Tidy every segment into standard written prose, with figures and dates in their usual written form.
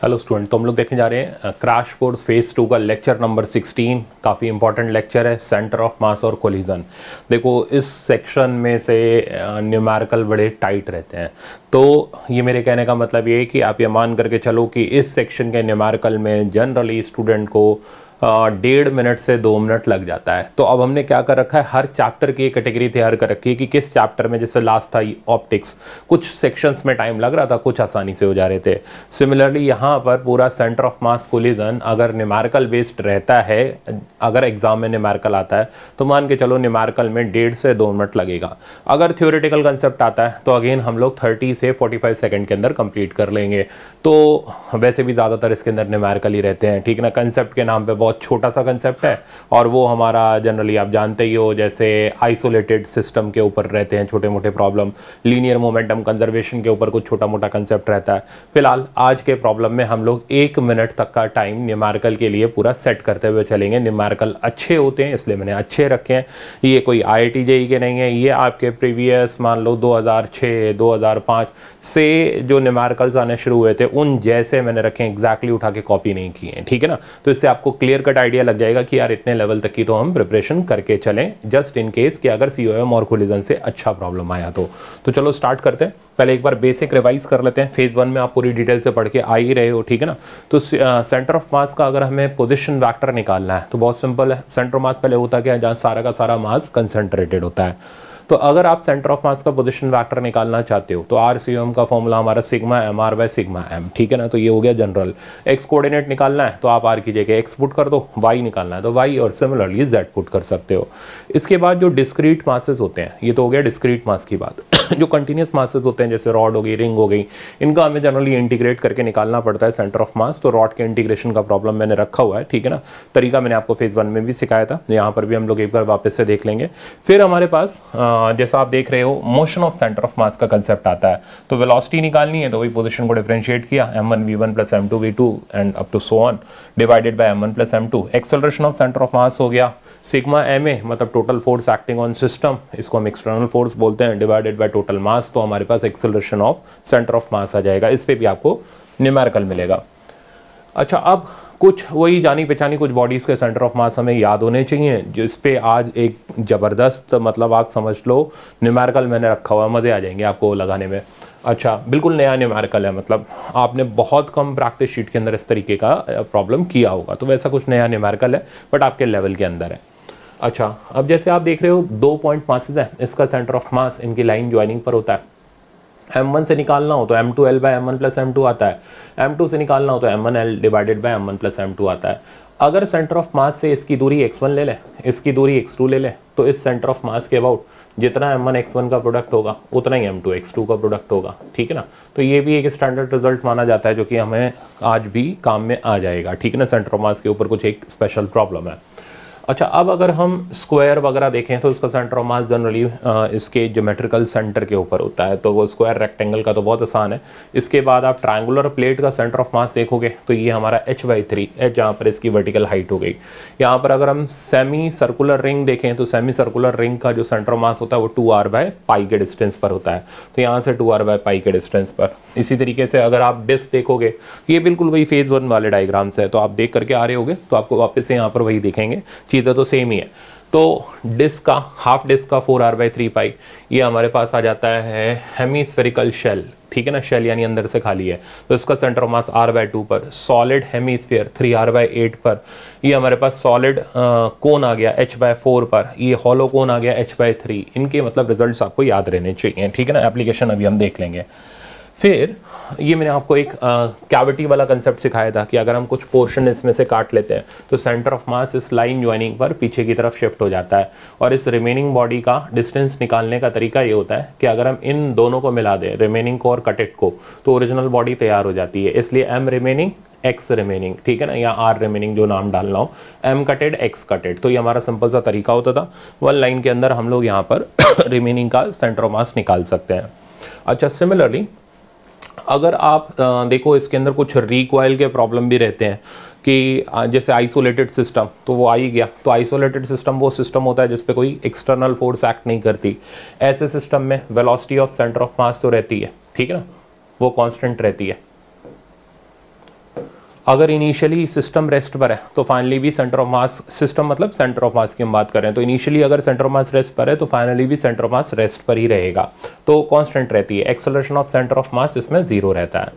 Hello student, तो हम लोग देखने जा रहे हैं क्रैश कोर्स फेज 2 का लेक्चर नंबर 16। काफ़ी इंपॉर्टेंट लेक्चर है, सेंटर ऑफ मास और कोलिजन। देखो इस सेक्शन में से न्यूमेरिकल बड़े टाइट रहते हैं, तो ये मेरे कहने का मतलब ये है कि आप ये मान करके चलो कि इस सेक्शन के न्यूमेरिकल में जनरली स्टूडेंट को 1.5 मिनट से 2 मिनट लग जाता है। तो अब हमने क्या कर रखा है, हर चैप्टर की एक कैटेगरी तैयार कर रखी है कि किस चैप्टर में, जैसे लास्ट था ऑप्टिक्स, कुछ सेक्शंस में टाइम लग रहा था, कुछ आसानी से हो जा रहे थे। सिमिलरली यहाँ पर पूरा सेंटर ऑफ मास कोलिजन अगर न्यूमेरिकल बेस्ड रहता है, अगर एग्जाम में न्यूमेरिकल आता है तो मान के चलो न्यूमेरिकल में 1.5 से 2 मिनट लगेगा। अगर थ्योरेटिकल कंसेप्ट आता है तो अगेन हम लोग 30 से 45 सेकंड के अंदर कंप्लीट कर लेंगे। तो वैसे भी ज़्यादातर इसके अंदर न्यूमेरिकल ही रहते हैं, ठीक ना। कंसेप्ट के नाम पे बहुत छोटा सा कंसेप्ट है और वो हमारा जनरली आप जानते ही हो, जैसे आइसोलेटेड सिस्टम के ऊपर रहते हैं छोटे मोटे प्रॉब्लम, लीनियर मोमेंटम कंजर्वेशन के ऊपर कुछ छोटा मोटा कंसेप्ट रहता है। फिलहाल आज के प्रॉब्लम में हम लोग 1 मिनट तक का टाइम न्यूमेरिकल के लिए पूरा सेट करते हुए चलेंगे। न्यूमेरिकल अच्छे होते हैं इसलिए मैंने अच्छे रखे हैं, ये कोई IIT JEE के नहीं है, ये आपके प्रीवियस मान लो 2006 2005 से जो न्यूमेरिकल्स आने शुरू हुए थे उन जैसे मैंने रखे हैं, एग्जैक्टली उठा के कॉपी नहीं किए हैं, ठीक है ना। तो इससे आपको क्लियर कट आइडिया लग जाएगा कि यार इतने लेवल तक की तो हम प्रिपरेशन करके चलें, जस्ट इन केस कि अगर COM और कोलिजन से अच्छा प्रॉब्लम आया तो चलो स्टार्ट करते हैं। पहले एक बार बेसिक रिवाइज कर लेते हैं। फेज 1 में आप पूरी डिटेल से पढ़ के आ ही रहे हो, ठीक है ना। तो सेंटर ऑफ मास का अगर हमें पोजीशन वेक्टर निकालना है तो बहुत सिंपल है। सेंटर ऑफ मास पहले होता क्या है, जहाँ सारा का सारा मास कंसंट्रेटेड होता है। तो अगर आप सेंटर ऑफ मास का पोजीशन वेक्टर निकालना चाहते हो तो RCOM का फॉर्मूला हमारा sigma MR by sigma M, ठीक है ना। तो ये हो गया जनरल। एक्स कोऑर्डिनेट निकालना है तो आप R की जगह एक्स पुट कर दो, Y निकालना है तो Y और सिमिलरली Z पुट कर सकते हो। इसके बाद जो डिस्क्रीट मासेस होते हैं, ये तो हो गया डिस्क्रीट मास की बात। जो कंटिन्यूस मासेस होते हैं जैसे रॉड हो गई, रिंग हो गई, इनका हमें जनरली इंटीग्रेट करके निकालना पड़ता है सेंटर ऑफ मास। तो रॉड के इंटीग्रेशन का प्रॉब्लम मैंने रखा हुआ है, ठीक है ना। तरीका मैंने आपको फेज 1 में भी सिखाया था, यहाँ पर भी हम लोग एक बार वापस से देख लेंगे। फिर हमारे पास जैसा आप देख रहे हो मोशन ऑफ सेंटर ऑफ मास का कंसेप्ट आता है। तो वेलोसिटी निकालनी है तो वही पोजीशन को डिफरेंशिएट किया, m1 v1 plus m2 v2 and up to so on divided by m1 plus m2। Acceleration of centre of mass हो गया सिग्मा ma, मतलब total force acting on system, इसको हम एक्सटर्नल फोर्स बोलते हैं, divided by total mass. तो हमारे पास acceleration of centre of mass आ जाएगा। इस पे भी आपको न्यूमेरिकल मिलेगा। अच्छा, अब कुछ वही जानी पहचानी कुछ बॉडीज़ के सेंटर ऑफ मास हमें याद होने चाहिए, जिस पे आज एक ज़बरदस्त, मतलब आप समझ लो न्यूमेरिकल मैंने रखा हुआ, मज़े आ जाएंगे आपको लगाने में। अच्छा, बिल्कुल नया न्यूमेरिकल है, मतलब आपने बहुत कम प्रैक्टिस शीट के अंदर इस तरीके का प्रॉब्लम किया होगा, तो वैसा कुछ नया न्यूमेरिकल है बट आपके लेवल के अंदर है। अच्छा, अब जैसे आप देख रहे हो 2 पॉइंट मासेस है, इसका सेंटर ऑफ मास इनकी लाइन ज्वाइनिंग पर होता है। M1 से निकालना हो तो M2L bye M1 plus M2 आता है, M2 से निकालना हो तो M1L divided by M1 plus M2 आता है। अगर सेंटर ऑफ मास से इसकी दूरी x1 ले लें, इसकी दूरी x2 ले लें, तो इस सेंटर ऑफ मास के अबाउट जितना M1 x1 का प्रोडक्ट होगा उतना ही M2 x2 का प्रोडक्ट होगा, ठीक है ना। तो ये भी एक स्टैंडर्ड रिजल्ट माना जाता है जो कि हमें आज भी काम में आ जाएगा, ठीक है ना। सेंटर ऑफ मास के ऊपर कुछ एक स्पेशल प्रॉब्लम है। अच्छा, अब अगर हम स्क्वायर वगैरह देखें तो इसका सेंटर ऑफ मास जनरली इसके ज्योमेट्रिकल सेंटर के ऊपर होता है, तो वो स्क्वायर रेक्टेंगल का तो बहुत आसान है। इसके बाद आप ट्रायंगुलर प्लेट का सेंटर ऑफ मास देखोगे तो ये हमारा h/3 h, जहाँ पर इसकी वर्टिकल हाइट हो गई। यहाँ पर अगर हम सेमी सर्कुलर रिंग देखें तो सेमी सर्कुलर रिंग का जो सेंटर ऑफ मास होता है वो 2r/π के डिस्टेंस पर होता है, तो यहाँ से 2r/π के डिस्टेंस पर। इसी तरीके से अगर आप डिस्क देखोगे, ये बिल्कुल वही फेज 1 वाले डायग्राम्स है, तो आप देख करके आ रहे होगे तो आपको वापस से यहाँ पर वही दिखेंगे, चीज़ें तो सेम ही है। तो डिस्क का, हाफ डिस्क का 4r/3π, ये हमारे पास आ जाता है हेमीस्फेरिकल शेल, ठीक है ना। शेल यानी अंदर से खाली है, तो इसका सेंटर ऑफ मास r/2 पर। सॉलिड हेमीस्फीयर 3r/8 पर। ये हमारे पास सॉलिड कोन आ गया h/4 पर। ये हॉलो कोन आ गया h/3। इनके मतलब रिजल्ट्स आपको याद रहने चाहिए, ठीक है ना। एप्लीकेशन अभी हम देख लेंगे। फिर ये मैंने आपको एक कैविटी वाला कंसेप्ट सिखाया था कि अगर हम कुछ पोर्शन इसमें से काट लेते हैं तो सेंटर ऑफ मास इस लाइन ज्वाइनिंग पर पीछे की तरफ शिफ्ट हो जाता है, और इस रिमेनिंग बॉडी का डिस्टेंस निकालने का तरीका ये होता है कि अगर हम इन दोनों को मिला दें, रिमेनिंग को और कटेड को, तो ओरिजिनल बॉडी तैयार हो जाती है। इसलिए M रिमेनिंग X रिमेनिंग, ठीक है ना, या R रिमेनिंग जो नाम डालना हो, M कटेड X कटेड। तो ये हमारा सिंपल सा तरीका होता था। 1 लाइन के अंदर हम लोग यहाँ पर रिमेनिंग का सेंटर ऑफ मास निकाल सकते हैं। अच्छा, सिमिलरली अगर आप देखो इसके अंदर कुछ रिकॉइल के प्रॉब्लम भी रहते हैं कि जैसे आइसोलेटेड सिस्टम, तो वो आ ही गया। तो आइसोलेटेड सिस्टम वो सिस्टम होता है जिसपे कोई एक्सटर्नल फोर्स एक्ट नहीं करती। ऐसे सिस्टम में वेलोसिटी ऑफ सेंटर ऑफ मास तो रहती है, ठीक है ना, वो कांस्टेंट रहती है। अगर इनिशियली सिस्टम रेस्ट पर है तो फाइनली भी सेंटर ऑफ मास, सिस्टम मतलब सेंटर ऑफ मास की हम बात कर रहे हैं, तो इनिशियली अगर सेंटर ऑफ मास रेस्ट पर है तो फाइनली भी सेंटर ऑफ मास रेस्ट पर ही रहेगा, तो कांस्टेंट रहती है। एक्सेलरेशन ऑफ सेंटर ऑफ मास इसमें 0 रहता है।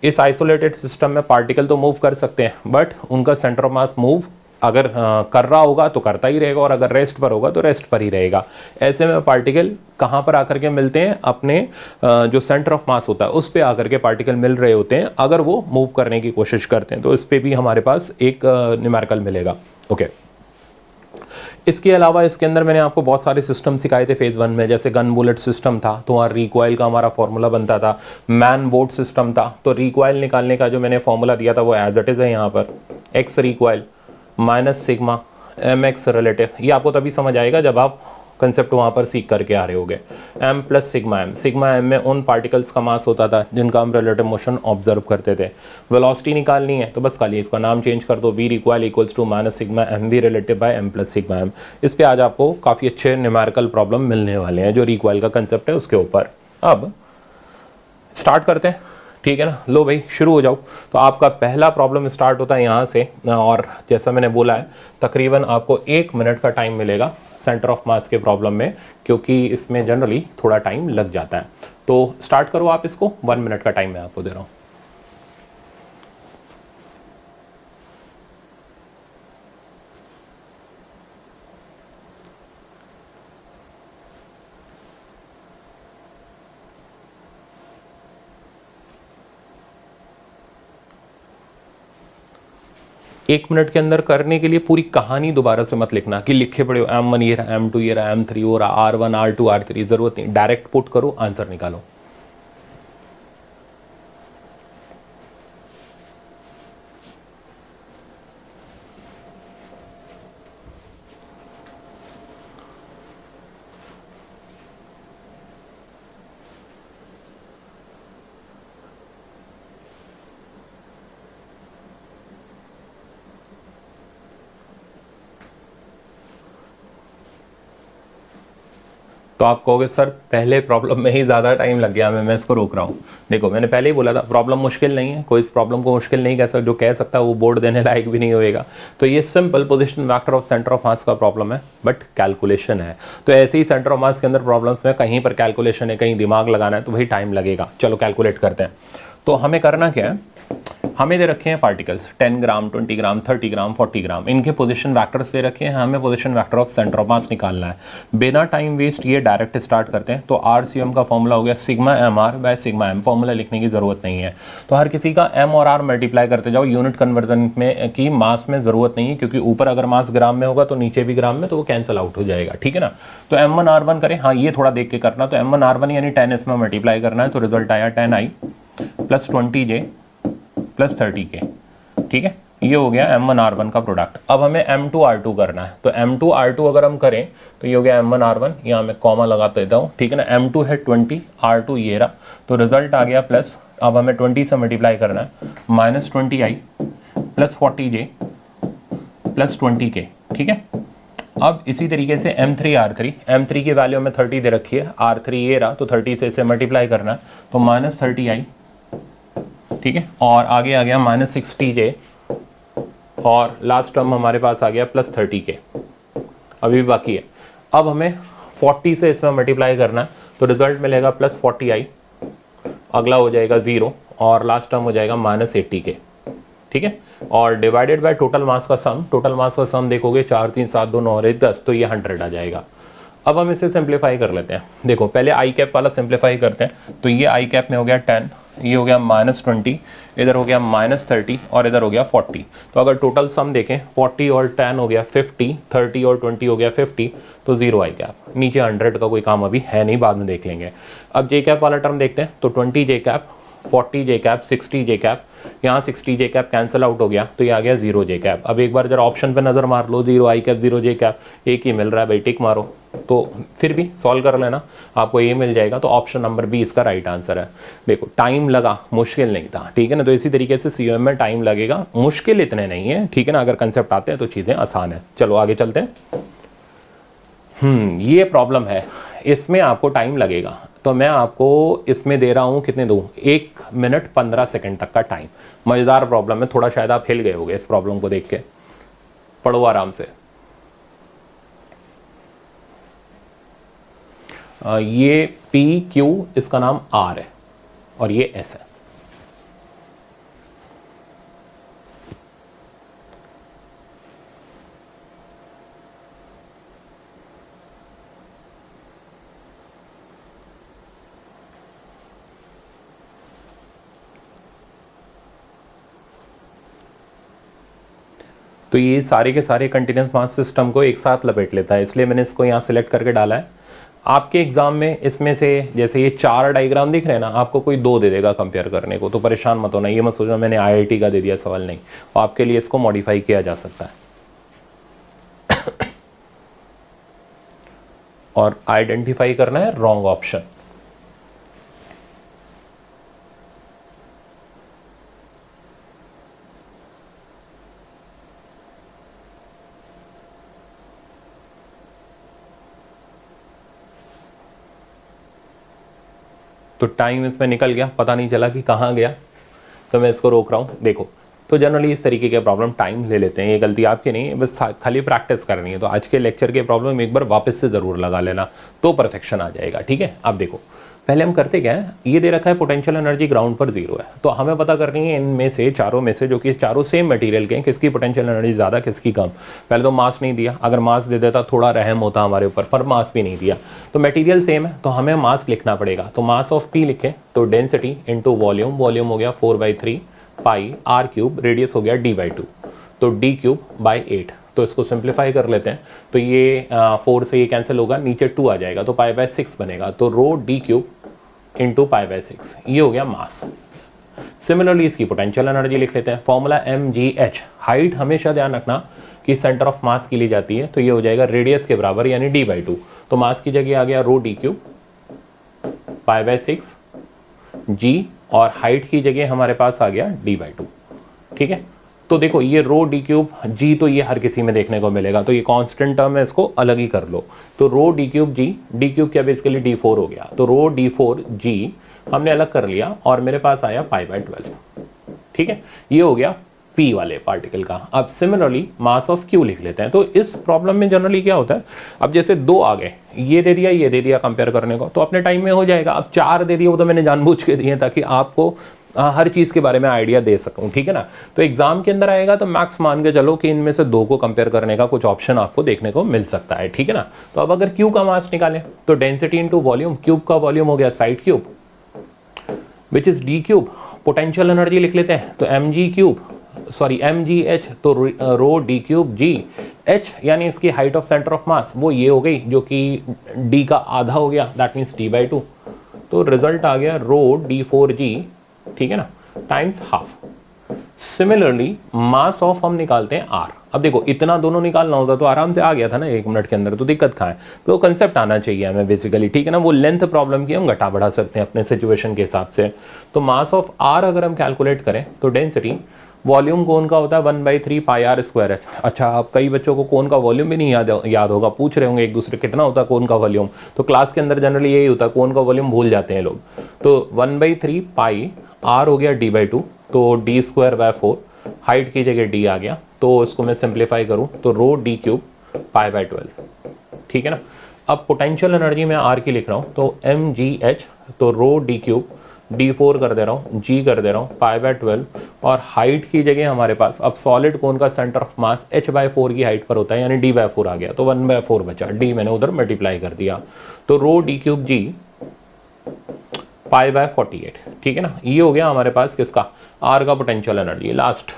इस आइसोलेटेड सिस्टम में पार्टिकल तो मूव कर सकते हैं, बट उनका सेंटर ऑफ मास मूव अगर कर रहा होगा तो करता ही रहेगा, और अगर रेस्ट पर होगा तो रेस्ट पर ही रहेगा। ऐसे में पार्टिकल कहाँ पर आकर के मिलते हैं, अपने जो सेंटर ऑफ मास होता है उस पे आकर के पार्टिकल मिल रहे होते हैं, अगर वो मूव करने की कोशिश करते हैं तो इस पे भी हमारे पास एक न्यूमेरिकल मिलेगा। ओके, इसके अलावा इसके अंदर मैंने आपको बहुत सारे सिस्टम सिखाए थे फेज 1 में, जैसे गन बुलेट सिस्टम था तो वहाँ रिकॉइल का हमारा फॉर्मूला बनता था। मैन बोट सिस्टम था तो रिकॉइल निकालने का जो मैंने फॉर्मूला दिया था वो एज इट इज है यहाँ पर, x recoil minus sigma m x relative. ये आपको तभी समझ आएगा जब आप कंसेप्ट वहाँ पर सीख करके आ रहे होगे। M plus sigma m, sigma m में उन पार्टिकल्स का मास होता था जिनका हम रिलेटिव मोशन ऑब्जर्व करते थे। वेलोसिटी निकालनी है तो बस खाली इसका नाम चेंज कर दो, v recoil equals to minus sigma m v relative by m plus sigma m. इस पे आज आपको काफ़ी अच्छे न्यूमेरिकल प्रॉब्लम मिलने वाले हैं जो रिक्वाइल का कंसेप्ट है उसके ऊपर। अब स्टार्ट करते हैं, ठीक है ना। लो भाई शुरू हो जाओ। तो आपका पहला प्रॉब्लम स्टार्ट होता है यहाँ से, और जैसा मैंने बोला है तकरीबन आपको 1 मिनट का टाइम मिलेगा सेंटर ऑफ मास के प्रॉब्लम में, क्योंकि इसमें जनरली थोड़ा टाइम लग जाता है। तो स्टार्ट करो आप इसको, 1 मिनट का टाइम मैं आपको दे रहा हूँ। एक मिनट के अंदर करने के लिए पूरी कहानी दोबारा से मत लिखना कि लिखे पड़े हो M1 ये रहा, M2 ये रहा, M3 हो रहा, R1 R2 R3, जरूरत नहीं, डायरेक्ट पुट करो, आंसर निकालो। तो आप कहोगे सर पहले प्रॉब्लम में ही ज़्यादा टाइम लग गया, मैं इसको रोक रहा हूँ। देखो मैंने पहले ही बोला था प्रॉब्लम मुश्किल नहीं है, कोई इस प्रॉब्लम को मुश्किल नहीं कह सकता, जो कह सकता है वो बोर्ड देने लायक भी नहीं होएगा। तो ये simple position vector of centre of मास का प्रॉब्लम है, बट कैलकुलेशन है। तो ऐसे ही सेंटर ऑफ मास के अंदर प्रॉब्लम्स में कहीं पर कैलकुलेशन है, कहीं दिमाग लगाना है, तो वही टाइम लगेगा। चलो कैलकुलेट करते हैं। तो हमें करना क्या है, हमें दे रखे हैं पार्टिकल्स 10 ग्राम 20 ग्राम 30 ग्राम 40 ग्राम, इनके पोजीशन वेक्टर्स दे रखे हैं, हमें position vector of centre of mass निकालना है। बिना टाइम वेस्ट ये डायरेक्ट स्टार्ट करते हैं। तो आरसीएम का फॉर्मूला हो गया sigma m r by sigma m, formula लिखने की जरूरत नहीं है। तो हर किसी का एम और आर मल्टीप्लाई करते जाओ, यूनिट कन्वर्जन में की मास में जरूरत नहीं है, क्योंकि ऊपर अगर मास ग्राम में होगा तो नीचे भी ग्राम में, तो वो कैंसिल आउट हो जाएगा, ठीक है ना। तो M1 R1 करें, हाँ ये थोड़ा देख के करना। तो M1 R1 यानी 10 इसमें मल्टीप्लाई करना है, तो रिजल्ट आया 10i plus 20j plus 30k, ठीक है। ये हो गया M1 R1 का प्रोडक्ट। अब हमें M2 R2 करना है। तो M2 R2 अगर हम करें तो ये हो गया M1 R1, यहाँ मैं कॉमा लगा देता हूँ, ठीक है ना। M2 है 20, R2 ये रहा, तो रिजल्ट आ गया प्लस, अब हमें 20 से मल्टीप्लाई करना है, minus 20i plus 40j plus 20k, ठीक है। अब इसी तरीके से M3 R3, M3 की वैल्यू में 30 दे रखी है, R3 ये रहा, तो 30 से इसे मल्टीप्लाई करना है, तो माइनस 30i, ठीक है। और आगे आ गया माइनस 60j, और लास्ट टर्म हमारे पास आ गया प्लस 30k, अभी भी बाकी है। अब हमें 40 से इसमें मल्टीप्लाई करना है, तो रिजल्ट मिलेगा प्लस 40i, अगला हो जाएगा 0, और लास्ट टर्म हो जाएगा माइनस 80k, ठीक है। और डिवाइडेड बाय टोटल मास का सम, टोटल मास का सम देखोगे 4 3 7 2 9 1 10, तो ये 100 आ जाएगा। अब हम इसे सिंप्लीफाई कर लेते हैं। देखो पहले आई कैप वाला सिंप्लीफाई करते हैं। तो ये आई कैप में हो गया 10, ये हो गया माइनस 20, इधर हो गया माइनस 30, और इधर हो गया 40। तो अगर टोटल सम देखें 40 और 10 हो गया 50, 30 और 20 हो गया 50, तो 0 आई कैप। नीचे 100 का कोई काम अभी है नहीं, बाद में देख लेंगे। अब जे कैप वाला टर्म देखते हैं। तो 20 जे कैप, 40 जे कैप, 60 जे कैप, यहाँ 60 जे कैप कैंसिल आउट हो गया, तो ये आ गया 0 जे कैप। अब एक बार जरा ऑप्शन पे नजर मार लो, 0 आई कैप 0 जे कैप, एक ही मिल रहा है भाई, टिक मारो। तो फिर भी सॉल्व कर लेना, आपको ये मिल जाएगा। तो ऑप्शन नंबर बी इसका राइट आंसर है। देखो टाइम लगा, मुश्किल नहीं था, ठीक है ना। तो इसी तरीके से सीओएम में टाइम लगेगा, मुश्किल इतने नहीं है, ठीक है ना। अगर कंसेप्ट आते हैं तो चीजें आसान है। चलो आगे चलते हैं। ये प्रॉब्लम है इसमें आपको टाइम लगेगा, तो मैं आपको इसमें दे रहा हूं, कितने दूं, 1 मिनट 15 सेकंड तक का टाइम। मजेदार प्रॉब्लम है, थोड़ा शायद आप हिल गए होगे इस प्रॉब्लम को देख के। पढ़ो आराम से। ये पी क्यू, इसका नाम आर है और ये एस है। तो ये सारे के सारे कंटिन्यूस मास सिस्टम को एक साथ लपेट लेता है, इसलिए मैंने इसको यहाँ सिलेक्ट करके डाला है। आपके एग्जाम में इसमें से जैसे ये 4 डायग्राम दिख रहे हैं ना, आपको कोई 2 दे देगा कंपेयर करने को, तो परेशान मत होना, ये मत सोचना मैंने IIT का दे दिया सवाल, नहीं, और आपके लिए इसको मॉडिफाई किया जा सकता है। और आइडेंटिफाई करना है रॉन्ग ऑप्शन। तो टाइम इसमें निकल गया, पता नहीं चला कि कहाँ गया, तो मैं इसको रोक रहा हूँ। देखो, तो जनरली इस तरीके के प्रॉब्लम टाइम ले लेते हैं, ये गलती आपकी नहीं है, बस खाली प्रैक्टिस करनी है। तो आज के लेक्चर के प्रॉब्लम एक बार वापस से ज़रूर लगा लेना, तो परफेक्शन आ जाएगा। ठीक है, अब देखो पहले हम करते क्या है, ये दे रखा है पोटेंशियल एनर्जी ग्राउंड पर 0 है, तो हमें पता करनी है इनमें से चारों में से, जो कि चारों सेम मटेरियल के हैं, किसकी पोटेंशियल एनर्जी ज़्यादा किसकी कम। पहले तो मास नहीं दिया, अगर मास दे देता थोड़ा रहम होता हमारे ऊपर, पर मास भी नहीं दिया, तो मटेरियल सेम है तो हमें मास लिखना पड़ेगा। तो मास ऑफ पी लिखे तो डेंसिटी इंटू वॉल्यूम, वॉल्यूम हो गया 4/3 पाई r क्यूब, रेडियस हो गया d/2, तो d क्यूब बाई 8। तो इसको सिंप्लीफाई कर लेते हैं, तो ये 4 से ये कैंसिल होगा, नीचे 2 आ जाएगा, तो π/6 बनेगा, तो रो d क्यूब इंटू π/6, ये हो गया मास। सिमिलरली इसकी पोटेंशियल एनर्जी लिख लेते हैं, फॉर्मूला mgh, हाइट हमेशा ध्यान रखना कि सेंटर ऑफ मास की ली जाती है, तो ये हो जाएगा रेडियस के बराबर यानी d/2, तो मास की जगह आ गया रो d क्यूब π/6 g, और हाइट की जगह हमारे पास आ गया d/2। ठीक है, तो देखो ये रो d क्यूब g, तो ये हर किसी में देखने को मिलेगा, तो ये कांस्टेंट टर्म है, इसको अलग ही कर लो। तो rho d cube g, d cube क्या बेसिकली d4 हो गया, तो रो d4 g हमने अलग कर लिया, और मेरे पास आया π/12। ठीक है, ये हो गया P वाले पार्टिकल का। अब सिमिलरली मास ऑफ Q लिख लेते हैं। तो इस प्रॉब्लम में जनरली क्या होता है, अब जैसे 2 आ गए, ये दे दिया ये दे दिया कंपेयर करने को, तो अपने टाइम में हो जाएगा। अब 4 दे दिए, वो तो मैंने जानबूझ के दिए ताकि आपको हर चीज़ के बारे में आइडिया दे सकूं। ठीक है ना, तो एग्जाम के अंदर आएगा तो मैक्स मान के चलो कि इनमें से 2 को कंपेयर करने का कुछ ऑप्शन आपको देखने को मिल सकता है। ठीक है ना, तो अब अगर Q का मास निकालें तो डेंसिटी इंटू वॉल्यूम, क्यूब का वॉल्यूम हो गया side cube which is d cube, potential energy लिख लेते हैं, तो mgh, तो rho d cube g, h यानी इसकी हाइट ऑफ सेंटर ऑफ मास, वो ये हो गई जो कि d का आधा हो गया, दैट मीन्स d/2, तो रिजल्ट आ गया रो d4g, ठीक है ना, times half. Similarly mass of हम निकालते हैं r। अब देखो इतना दोनों निकालना होता तो आराम से आ गया था ना 1 मिनट के अंदर, तो दिक्कत कहाँ है, तो कंसेप्ट आना चाहिए हमें बेसिकली। ठीक है ना, वो लेंथ प्रॉब्लम की हम घटा बढ़ा सकते हैं अपने सिचुएशन के हिसाब से। तो मास ऑफ r अगर हम कैलकुलेट करें तो डेंसिटी, वॉल्यूम कोन का होता है 1/3 πr²। अच्छा, अब कई बच्चों को कोन का वॉल्यूम भी नहीं याद होगा, पूछ रहे होंगे एक दूसरे कितना होता है कोन का वॉल्यूम, तो क्लास के अंदर जनरली यही होता है, कोन का वॉल्यूम भूल जाते हैं लोग। तो 1/3 पाई, r हो गया d/2, तो d²/4, हाइट की जगह d आ गया, तो इसको मैं सिंप्लीफाई करूं तो रो d क्यूब π/12। ठीक है ना, अब पोटेंशियल एनर्जी मैं r की लिख रहा हूं, तो mgh, तो रो d क्यूब d4 कर दे रहा हूँ, g कर दे रहा हूँ π/12, और हाइट की जगह हमारे पास अब सॉलिड कोन का सेंटर ऑफ मास h/4 की हाइट पर होता है, यानी d/4 आ गया, तो 1/4 बचा, d मैंने उधर मल्टीप्लाई कर दिया, तो रो d क्यूब g π/48। ठीक है ना, ये हो गया हमारे पास किसका, r का पोटेंशियल एनर्जी। लास्ट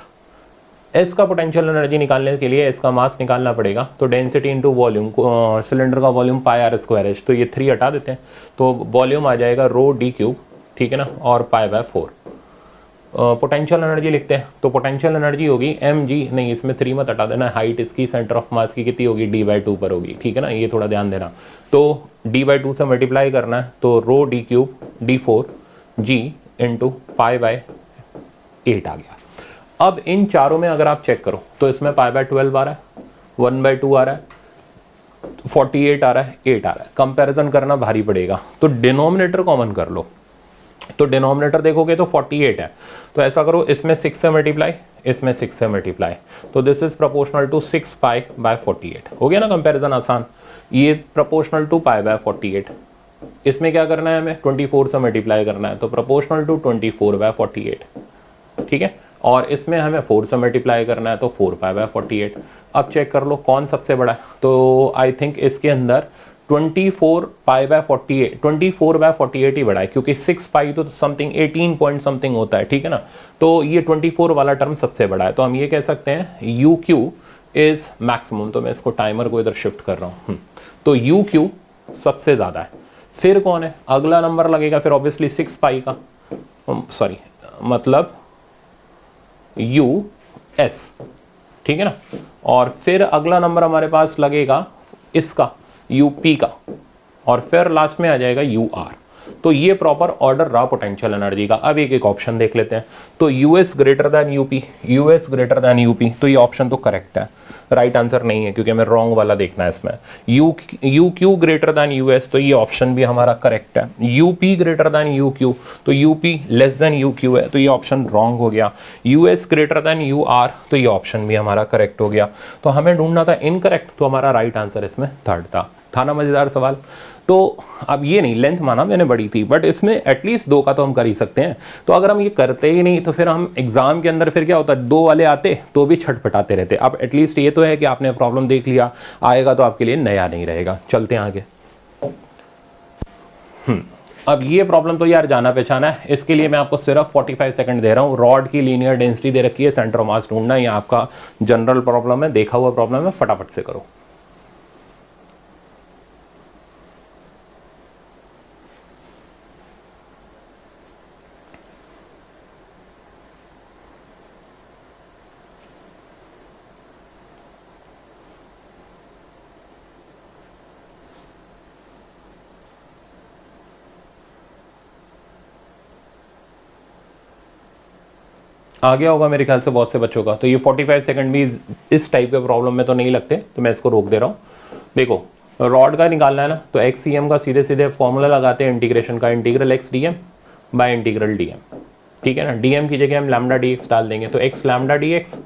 s का पोटेंशियल एनर्जी निकालने के लिए s का मास निकालना पड़ेगा, तो डेंसिटी इंटू वॉल्यूम, सिलेंडर का वॉल्यूम πr², तो ये 3 हटा देते हैं, तो वॉल्यूम आ जाएगा रो d क्यूब, ठीक है ना, और π/4। पोटेंशियल एनर्जी लिखते हैं, तो पोटेंशियल एनर्जी होगी mg, नहीं इसमें 3 मत हटा देना, हाइट इसकी सेंटर ऑफ मास की कितनी होगी, d/2 पर होगी। ठीक है ना, ये थोड़ा ध्यान देना, तो d/2 से मल्टीप्लाई करना है, तो rho d cube d4 g into π/8 आ गया। अब इन चारों में अगर आप चेक करो तो इसमें π/12 आ रहा है, 1/2 आ रहा है, 48 आ रहा है, 8 आ रहा है, कंपैरिजन करना भारी पड़ेगा, तो डिनोमिनेटर कॉमन कर लो। तो डिनोमिनेटर देखोगे तो 48 है, तो ऐसा करो इसमें 6 से मल्टीप्लाई, इसमें 6 से मल्टीप्लाई, तो this is proportional to 6 pi by 48। हो गया ना कंपैरिजन आसान। ये प्रोपोर्शनल टू पाई बाय 48, इसमें क्या करना है हमें 24 से मल्टीप्लाई करना है, तो प्रोपोर्शनल टू 24 बाय 48, ठीक है। और इसमें हमें 4 से मल्टीप्लाई करना है, तो 4 पाई बाय 48। अब चेक कर लो कौन सबसे बड़ा है, तो आई थिंक इसके अंदर 24 पाई बाय 48, 24 बाय 48 ही बड़ा है, क्योंकि 6 पाई तो समथिंग 18 पॉइंट समथिंग होता है, ठीक है ना। तो ये 24 वाला टर्म सबसे बड़ा है, तो हम ये कह सकते हैं यू क्यू इज मैक्सिमम। तो मैं इसको टाइमर को इधर शिफ्ट कर रहा हूँ, तो यू क्यू सबसे ज़्यादा है। फिर कौन है, अगला नंबर लगेगा फिर ऑब्वियसली 6 पाई का, सॉरी मतलब यू एस, ठीक है ना। और फिर अगला नंबर हमारे पास लगेगा इसका यूपी का, और फिर लास्ट में आ जाएगा यू आर। तो ये प्रॉपर ऑर्डर रहा पोटेंशियल एनर्जी का। अब एक एक ऑप्शन देख लेते हैं, तो US greater than UP, US greater than UP, तो ये ऑप्शन तो करेक्ट है, राइट आंसर नहीं है क्योंकि हमें रॉन्ग वाला देखना है इसमें। U Q greater than US, तो ये ऑप्शन भी हमारा करेक्ट है। UP greater than U Q, तो UP less than U Q है, तो ये ऑप्शन रॉन्ग हो गया। US greater than U are, तो ये ऑप्शन भी हमारा करेक्ट हो गया। तो हमें ढूंढना था इनकरेक्ट, तो हमारा राइट आंसर इसमें थर्ड था ना। मजेदार सवाल। तो अब ये नहीं, लेंथ माना मैंने बड़ी थी, बट इसमें एटलीस्ट 2 का तो हम कर ही सकते हैं। तो अगर हम ये करते ही नहीं तो फिर हम एग्जाम के अंदर फिर क्या होता है, 2 वाले आते तो भी छटपटाते रहते। अब एटलीस्ट ये तो है कि आपने प्रॉब्लम देख लिया, आएगा तो आपके लिए नया नहीं रहेगा। चलते हैं आगे। अब ये प्रॉब्लम तो यार जाना पहचाना है, इसके लिए मैं आपको सिर्फ 45 सेकंड दे रहा हूँ। रॉड की लीनियर डेंसिटी दे रखी है, सेंटर ऑफ मास ढूंढना, ये आपका जनरल प्रॉब्लम है, देखा हुआ प्रॉब्लम है, फटाफट से करो। आ गया होगा मेरे ख्याल से बहुत से बच्चों का। तो ये 45 सेकंड भी इस टाइप के प्रॉब्लम में तो नहीं लगते, तो मैं इसको रोक दे रहा हूँ। देखो रॉड का निकालना है ना, तो एक्स सी एम का सीधे सीधे फॉर्मूला लगाते हैं इंटीग्रेशन का, integral x d m by integral d m, ठीक है ना। डी एम की जगह हम लैम्डा डी एक्स डाल देंगे, तो x lambda d x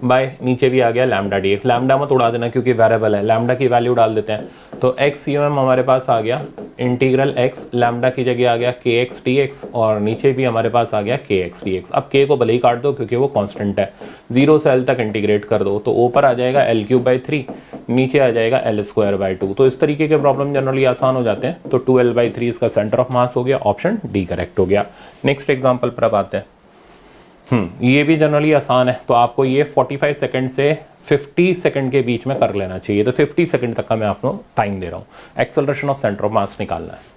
by नीचे भी आ गया लैम्डा डी एक्स। लैम्डा मत उड़ा देना क्योंकि वेरिएबल है, लैम्डा की वैल्यू डाल देते हैं। तो एक्स सी एम हमारे पास आ गया इंटीग्रल एक्स, लैम्डा की जगह आ गया के एक्स डी एक्स, और नीचे भी हमारे पास आ गया के एक्स डी एक्स। अब के को भले ही काट दो क्योंकि वो कांस्टेंट है, 0 से एल तक इंटीग्रेट कर दो, तो ऊपर आ जाएगा एल क्यूब बाई 3, नीचे आ जाएगा एल स्क्वायर बाई 2। तो इस तरीके के प्रॉब्लम जनरली आसान हो जाते हैं। तो 2l बाई 3 इसका सेंटर ऑफ मास हो गया, ऑप्शन डी करेक्ट हो गया। नेक्स्ट एग्जाम्पल पर अब आते हैं। ये भी जनरली आसान है, तो आपको ये 45 सेकंड से 50 सेकंड के बीच में कर लेना चाहिए। तो 50 सेकंड तक का मैं आपको टाइम दे रहा हूँ। Acceleration of centre of mass निकालना है।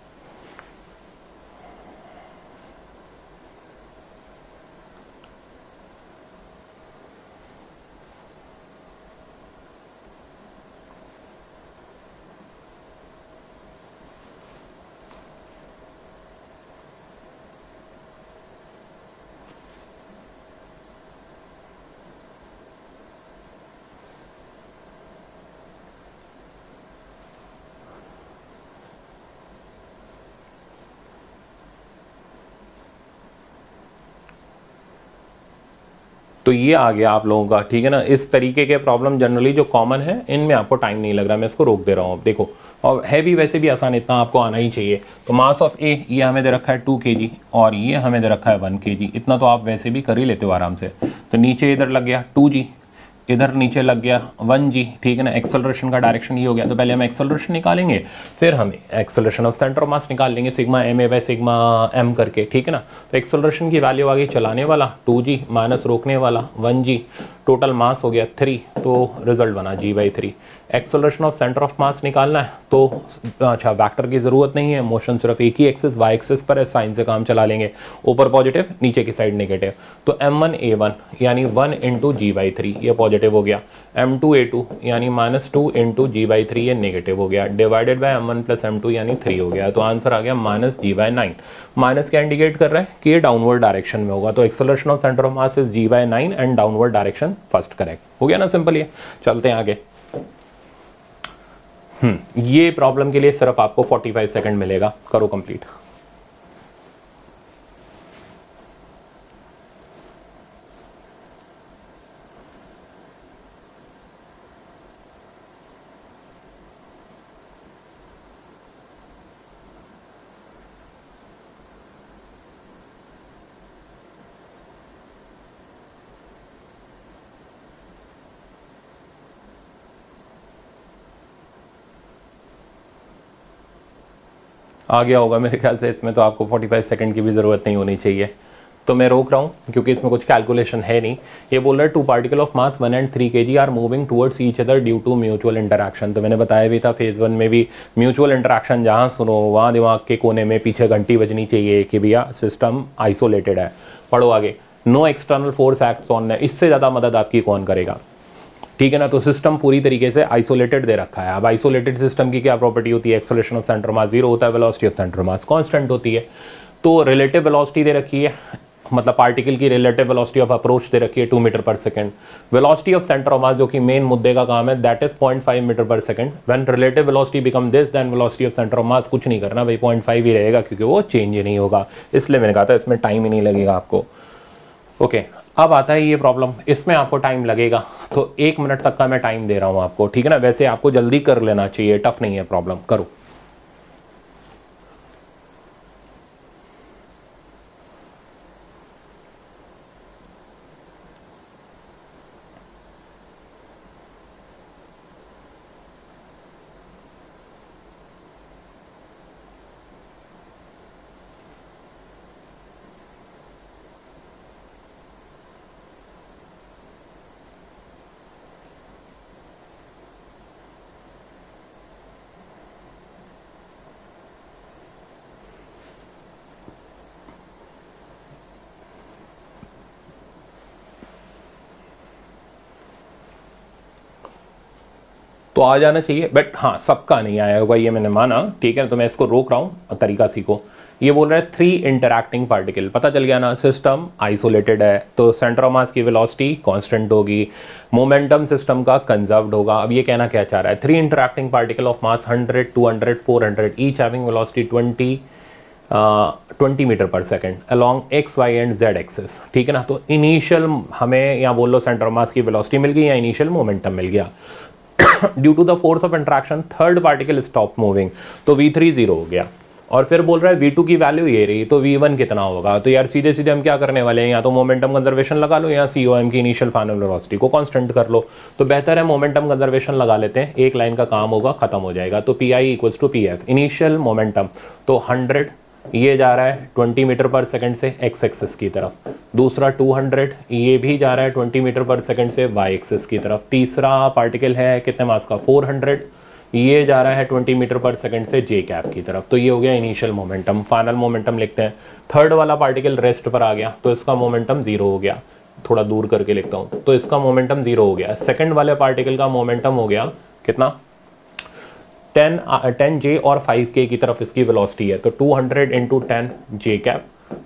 तो ये आ गया आप लोगों का, ठीक है ना। इस तरीके के प्रॉब्लम जनरली जो कॉमन है, इनमें आपको टाइम नहीं लग रहा, मैं इसको रोक दे रहा हूँ। अब देखो, और है भी वैसे भी आसान, इतना आपको आना ही चाहिए। तो मास ऑफ ए ये हमें दे रखा है 2 kg और ये हमें दे रखा है 1 kg। इतना तो आप वैसे भी कर ही लेते हो आराम से। तो नीचे इधर लग गया 2g, इधर नीचे लग गया 1g, ठीक है ना। एक्सेलरेशन का डायरेक्शन ये हो गया, तो पहले हम एक्सेलरेशन निकालेंगे, फिर हम acceleration of centre of mass निकाल लेंगे, sigma m a by sigma m करके, ठीक है ना। तो एक्सेलरेशन की वैल्यू आ गई चलाने वाला 2g माइनस रोकने वाला 1g, टोटल मास हो गया 3, तो रिजल्ट बना g/3। Acceleration of centre of mass निकालना है, तो अच्छा वेक्टर की ज़रूरत नहीं है, मोशन सिर्फ एक ही एक्सिस y एक्सिस पर है, साइन से काम चला लेंगे, ऊपर पॉजिटिव नीचे की साइड नेगेटिव। तो m1a1 यानी 1 इंटू g/3 ये पॉजिटिव हो गया, m2a2 यानी -2 इंटू g/3 ये नेगेटिव हो गया, divided by m1 plus m2 यानी 3 हो गया। तो आंसर आ गया -g/9। माइनस क्या इंडिकेट कर रहा है कि ये डाउनवर्ड डायरेक्शन में होगा, तो acceleration of centre of mass is g/9 and downward direction first correct हो गया ना, सिंपल। ये चलते हैं आगे। ये प्रॉब्लम के लिए सिर्फ आपको 45 सेकंड मिलेगा, करो कंप्लीट। आ गया होगा मेरे ख्याल से, इसमें तो आपको 45 सेकंड की भी ज़रूरत नहीं होनी चाहिए, तो मैं रोक रहा हूँ क्योंकि इसमें कुछ कैलकुलेशन है नहीं। ये बोल रहा है 2 particle of mass 1 and 3 kg are moving towards each other due to mutual interaction. तो मैंने बताया भी था फेज़ 1 में भी म्यूचुअल इंटरैक्शन जहाँ सुनो वहाँ दिमाग के कोने में पीछे घंटी बजनी चाहिए कि भैया सिस्टम आइसोलेटेड है। पढ़ो आगे, no external force acts on, इससे ज़्यादा मदद आपकी कौन करेगा, ठीक है ना। तो सिस्टम पूरी तरीके से आइसोलेटेड दे रखा है। अब आइसोलेटेड सिस्टम की क्या प्रॉपर्टी होती है, एक्सेलरेशन ऑफ सेंटर मास 0 होता है, velocity of centre mass constant होती है। तो रिलेटिव वेलोसिटी दे रखी है, मतलब पार्टिकल की रिलेटिव वेलोसिटी ऑफ अप्रोच दे रखी है 2 मीटर पर second. Velocity of centre of mass जो कि मेन मुद्दे का काम है, दैट इज 0.5 मीटर पर second. When relative velocity become this then velocity of centre of mass, कुछ नहीं करना भाई, 0.5 ही रहेगा क्योंकि वो चेंज ही नहीं होगा, इसलिए मैंने कहा था इसमें टाइम ही नहीं लगेगा आपको। ओके, अब आता है ये प्रॉब्लम, इसमें आपको टाइम लगेगा, तो 1 मिनट तक का मैं टाइम दे रहा हूं आपको, ठीक है ना। वैसे आपको जल्दी कर लेना चाहिए, टफ नहीं है प्रॉब्लम, करो। तो आ जाना चाहिए, बट हाँ सबका नहीं आया होगा ये मैंने माना, ठीक है। तो मैं इसको रोक रहा हूँ, तरीका सीखो। ये बोल रहा है 3 इंटरैक्टिंग पार्टिकल, पता चल गया ना, सिस्टम आइसोलेटेड है तो सेंटर ऑफ मास की वेलोसिटी कांस्टेंट होगी, मोमेंटम सिस्टम का कंजर्व्ड होगा। अब ये कहना क्या चाह रहा है, 3 interacting particle of mass 100, 200, 400 each having velocity 20 metre पर second along X Y and Z axis, ठीक है ना। तो इनिशियल हमें यहाँ बोल लो सेंटर ऑफ मास की वेलोसिटी मिल गई या इनिशियल मोमेंटम मिल गया। Due to the force of interaction third particle stop moving, तो V3 0 हो गया। और फिर बोल रहा है V2 की वैल्यू ये रही, तो V1 कितना होगा। तो यार सीधे सीधे हम क्या करने वाले हैं, या तो मोमेंटम कंजर्वेशन लगा लो या COM की इनिशियल फाइनल वेलोसिटी को कांस्टेंट कर लो। तो बेहतर है मोमेंटम कंजर्वेशन लगा लेते हैं, एक लाइन का काम होगा, खत्म हो जाएगा। तो PI equals to PF, initial momentum तो 100, ये जा रहा है 20 मीटर पर सेकंड से एक्स एक्सिस की तरफ, दूसरा 200 ये भी जा रहा है 20 मीटर पर सेकंड से वाई एक्सिस की तरफ, तीसरा पार्टिकल है कितने मास का 400, ये जा रहा है 20 मीटर पर सेकंड से जे कैप की तरफ। तो ये हो गया इनिशियल मोमेंटम। फाइनल मोमेंटम लिखते हैं, थर्ड वाला पार्टिकल रेस्ट पर आ गया तो इसका मोमेंटम 0 हो गया, थोड़ा दूर करके लिखता हूँ, तो इसका मोमेंटम 0 हो गया। सेकंड वाले पार्टिकल का मोमेंटम हो गया कितना 10J और 5K की तरफ इसकी वेलोसिटी है, तो 200 इंटू 10 जे कैप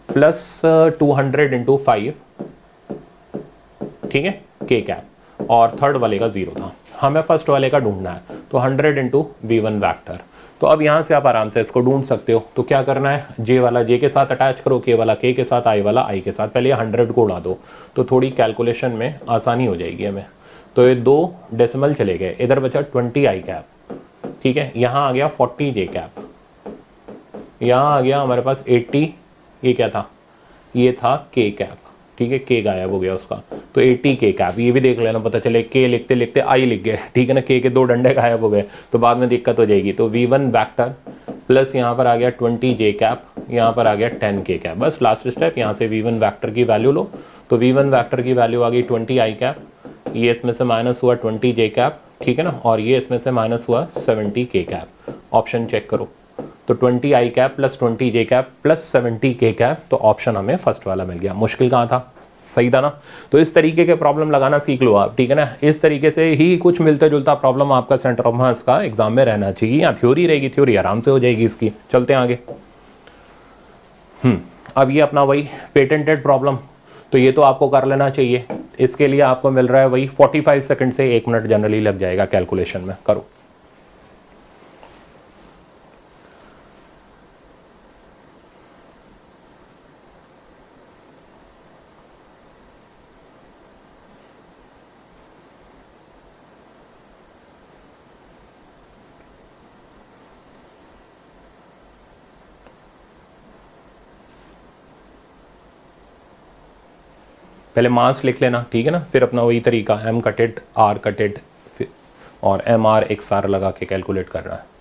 प्लस 200 इंटू 5, ठीक है, के कैप। और थर्ड वाले का 0 था, हमें फर्स्ट वाले का ढूंढना है, तो 100 इंटू V1 वैक्टर। तो अब यहाँ से आप आराम से इसको ढूंढ सकते हो। तो क्या करना है, J वाला J के साथ अटैच करो, K वाला K के साथ, I वाला I के साथ। पहले 100 को उड़ा दो तो थोड़ी कैलकुलेशन में आसानी हो जाएगी हमें। तो ये 2 डेसिमल चले गए, इधर बचा 20I कैप, ठीक है। यहाँ आ गया 40 जे कैप, यहाँ आ गया हमारे पास 80, ये क्या था, ये था के कैप, ठीक है, के गायब हो गया उसका, तो 80 के कैप। ये भी देख लेना, पता चले के लिखते लिखते आई लिख गए, ठीक है ना, के 2 डंडे गायब हो गए तो बाद में दिक्कत हो जाएगी। तो V1 वैक्टर प्लस यहाँ पर आ गया 20 जे कैप, यहाँ पर आ गया 10 के कैप। बस लास्ट स्टेप, यहाँ से V1 वैक्टर की वैल्यू लो, तो V1 वैक्टर की वैल्यू आ गई 20I कैप, ये इसमें से माइनस हुआ 20 जे कैप, ठीक है ना, और ये इसमें से माइनस हुआ 70 के कैप। ऑप्शन चेक करो, तो 20I कैप प्लस 20 जे कैप प्लस 70 के कैप, तो ऑप्शन हमें फर्स्ट वाला मिल गया। मुश्किल कहाँ था, सही था ना। तो इस तरीके के प्रॉब्लम लगाना सीख लो आप, ठीक है ना। इस तरीके से ही कुछ मिलता जुलता प्रॉब्लम आपका सेंटर ऑफ मास का एग्जाम में रहना चाहिए, या थ्योरी रहेगी, थ्योरी आराम से हो जाएगी इसकी। चलते हैं आगे। अब ये अपना वही पेटेंटेड प्रॉब्लम, तो ये तो आपको कर लेना चाहिए। इसके लिए आपको मिल रहा है वही 45 सेकंड से 1 मिनट जनरली लग जाएगा कैलकुलेशन में, करो। पहले मास लिख लेना, ठीक है ना, फिर अपना वही तरीका एम कटेड आर कटेड और एम आर एक्स आर लगा के कैलकुलेट करना है।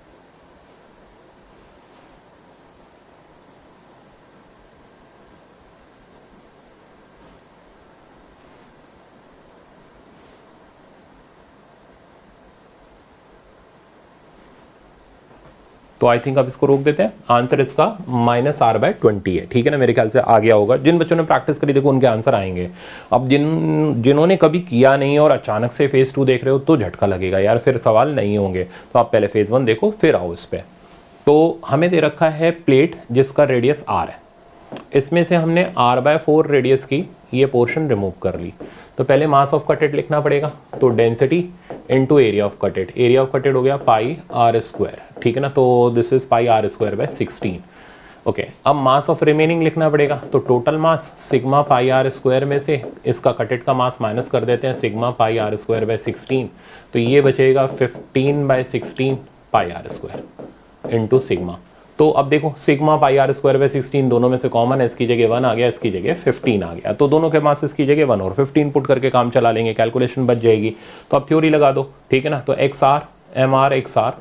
तो आई थिंक अब इसको रोक देते हैं। आंसर इसका -r/20 है, ठीक है ना, मेरे ख्याल से आ गया होगा। जिन बच्चों ने प्रैक्टिस करी देखो उनके आंसर आएंगे। अब जिन्होंने कभी किया नहीं और अचानक से फेज़ 2 देख रहे हो तो झटका लगेगा यार, फिर सवाल नहीं होंगे। तो आप पहले फेज़ 1 देखो फिर आओ इस पर। तो हमें दे रखा है प्लेट जिसका रेडियस r है, इसमें से हमने r/4 रेडियस की ये पोर्शन रिमूव कर ली। तो पहले मास ऑफ कटेड लिखना पड़ेगा, तो density into area of cutted, area of cutted हो गया पाई आर स्क्वायर, ठीक है ना, तो this is pi are square by 16। Okay, अब मास ऑफ रिमेनिंग लिखना पड़ेगा, तो total mass sigma pi are square में से इसका कटेड का मास माइनस कर देते हैं, sigma pi are square by 16, तो ये बचेगा 15/16 pi are square into sigma. तो अब देखो sigma pi are square by 16 दोनों में से कॉमन है, इसकी जगह 1 आ गया, इसकी जगह 15 आ गया, तो दोनों के मास इसकी जगह 1 और 15 पुट करके काम चला लेंगे, कैलकुलेशन बच जाएगी। तो अब थ्योरी लगा दो, ठीक है ना, तो x r m r x r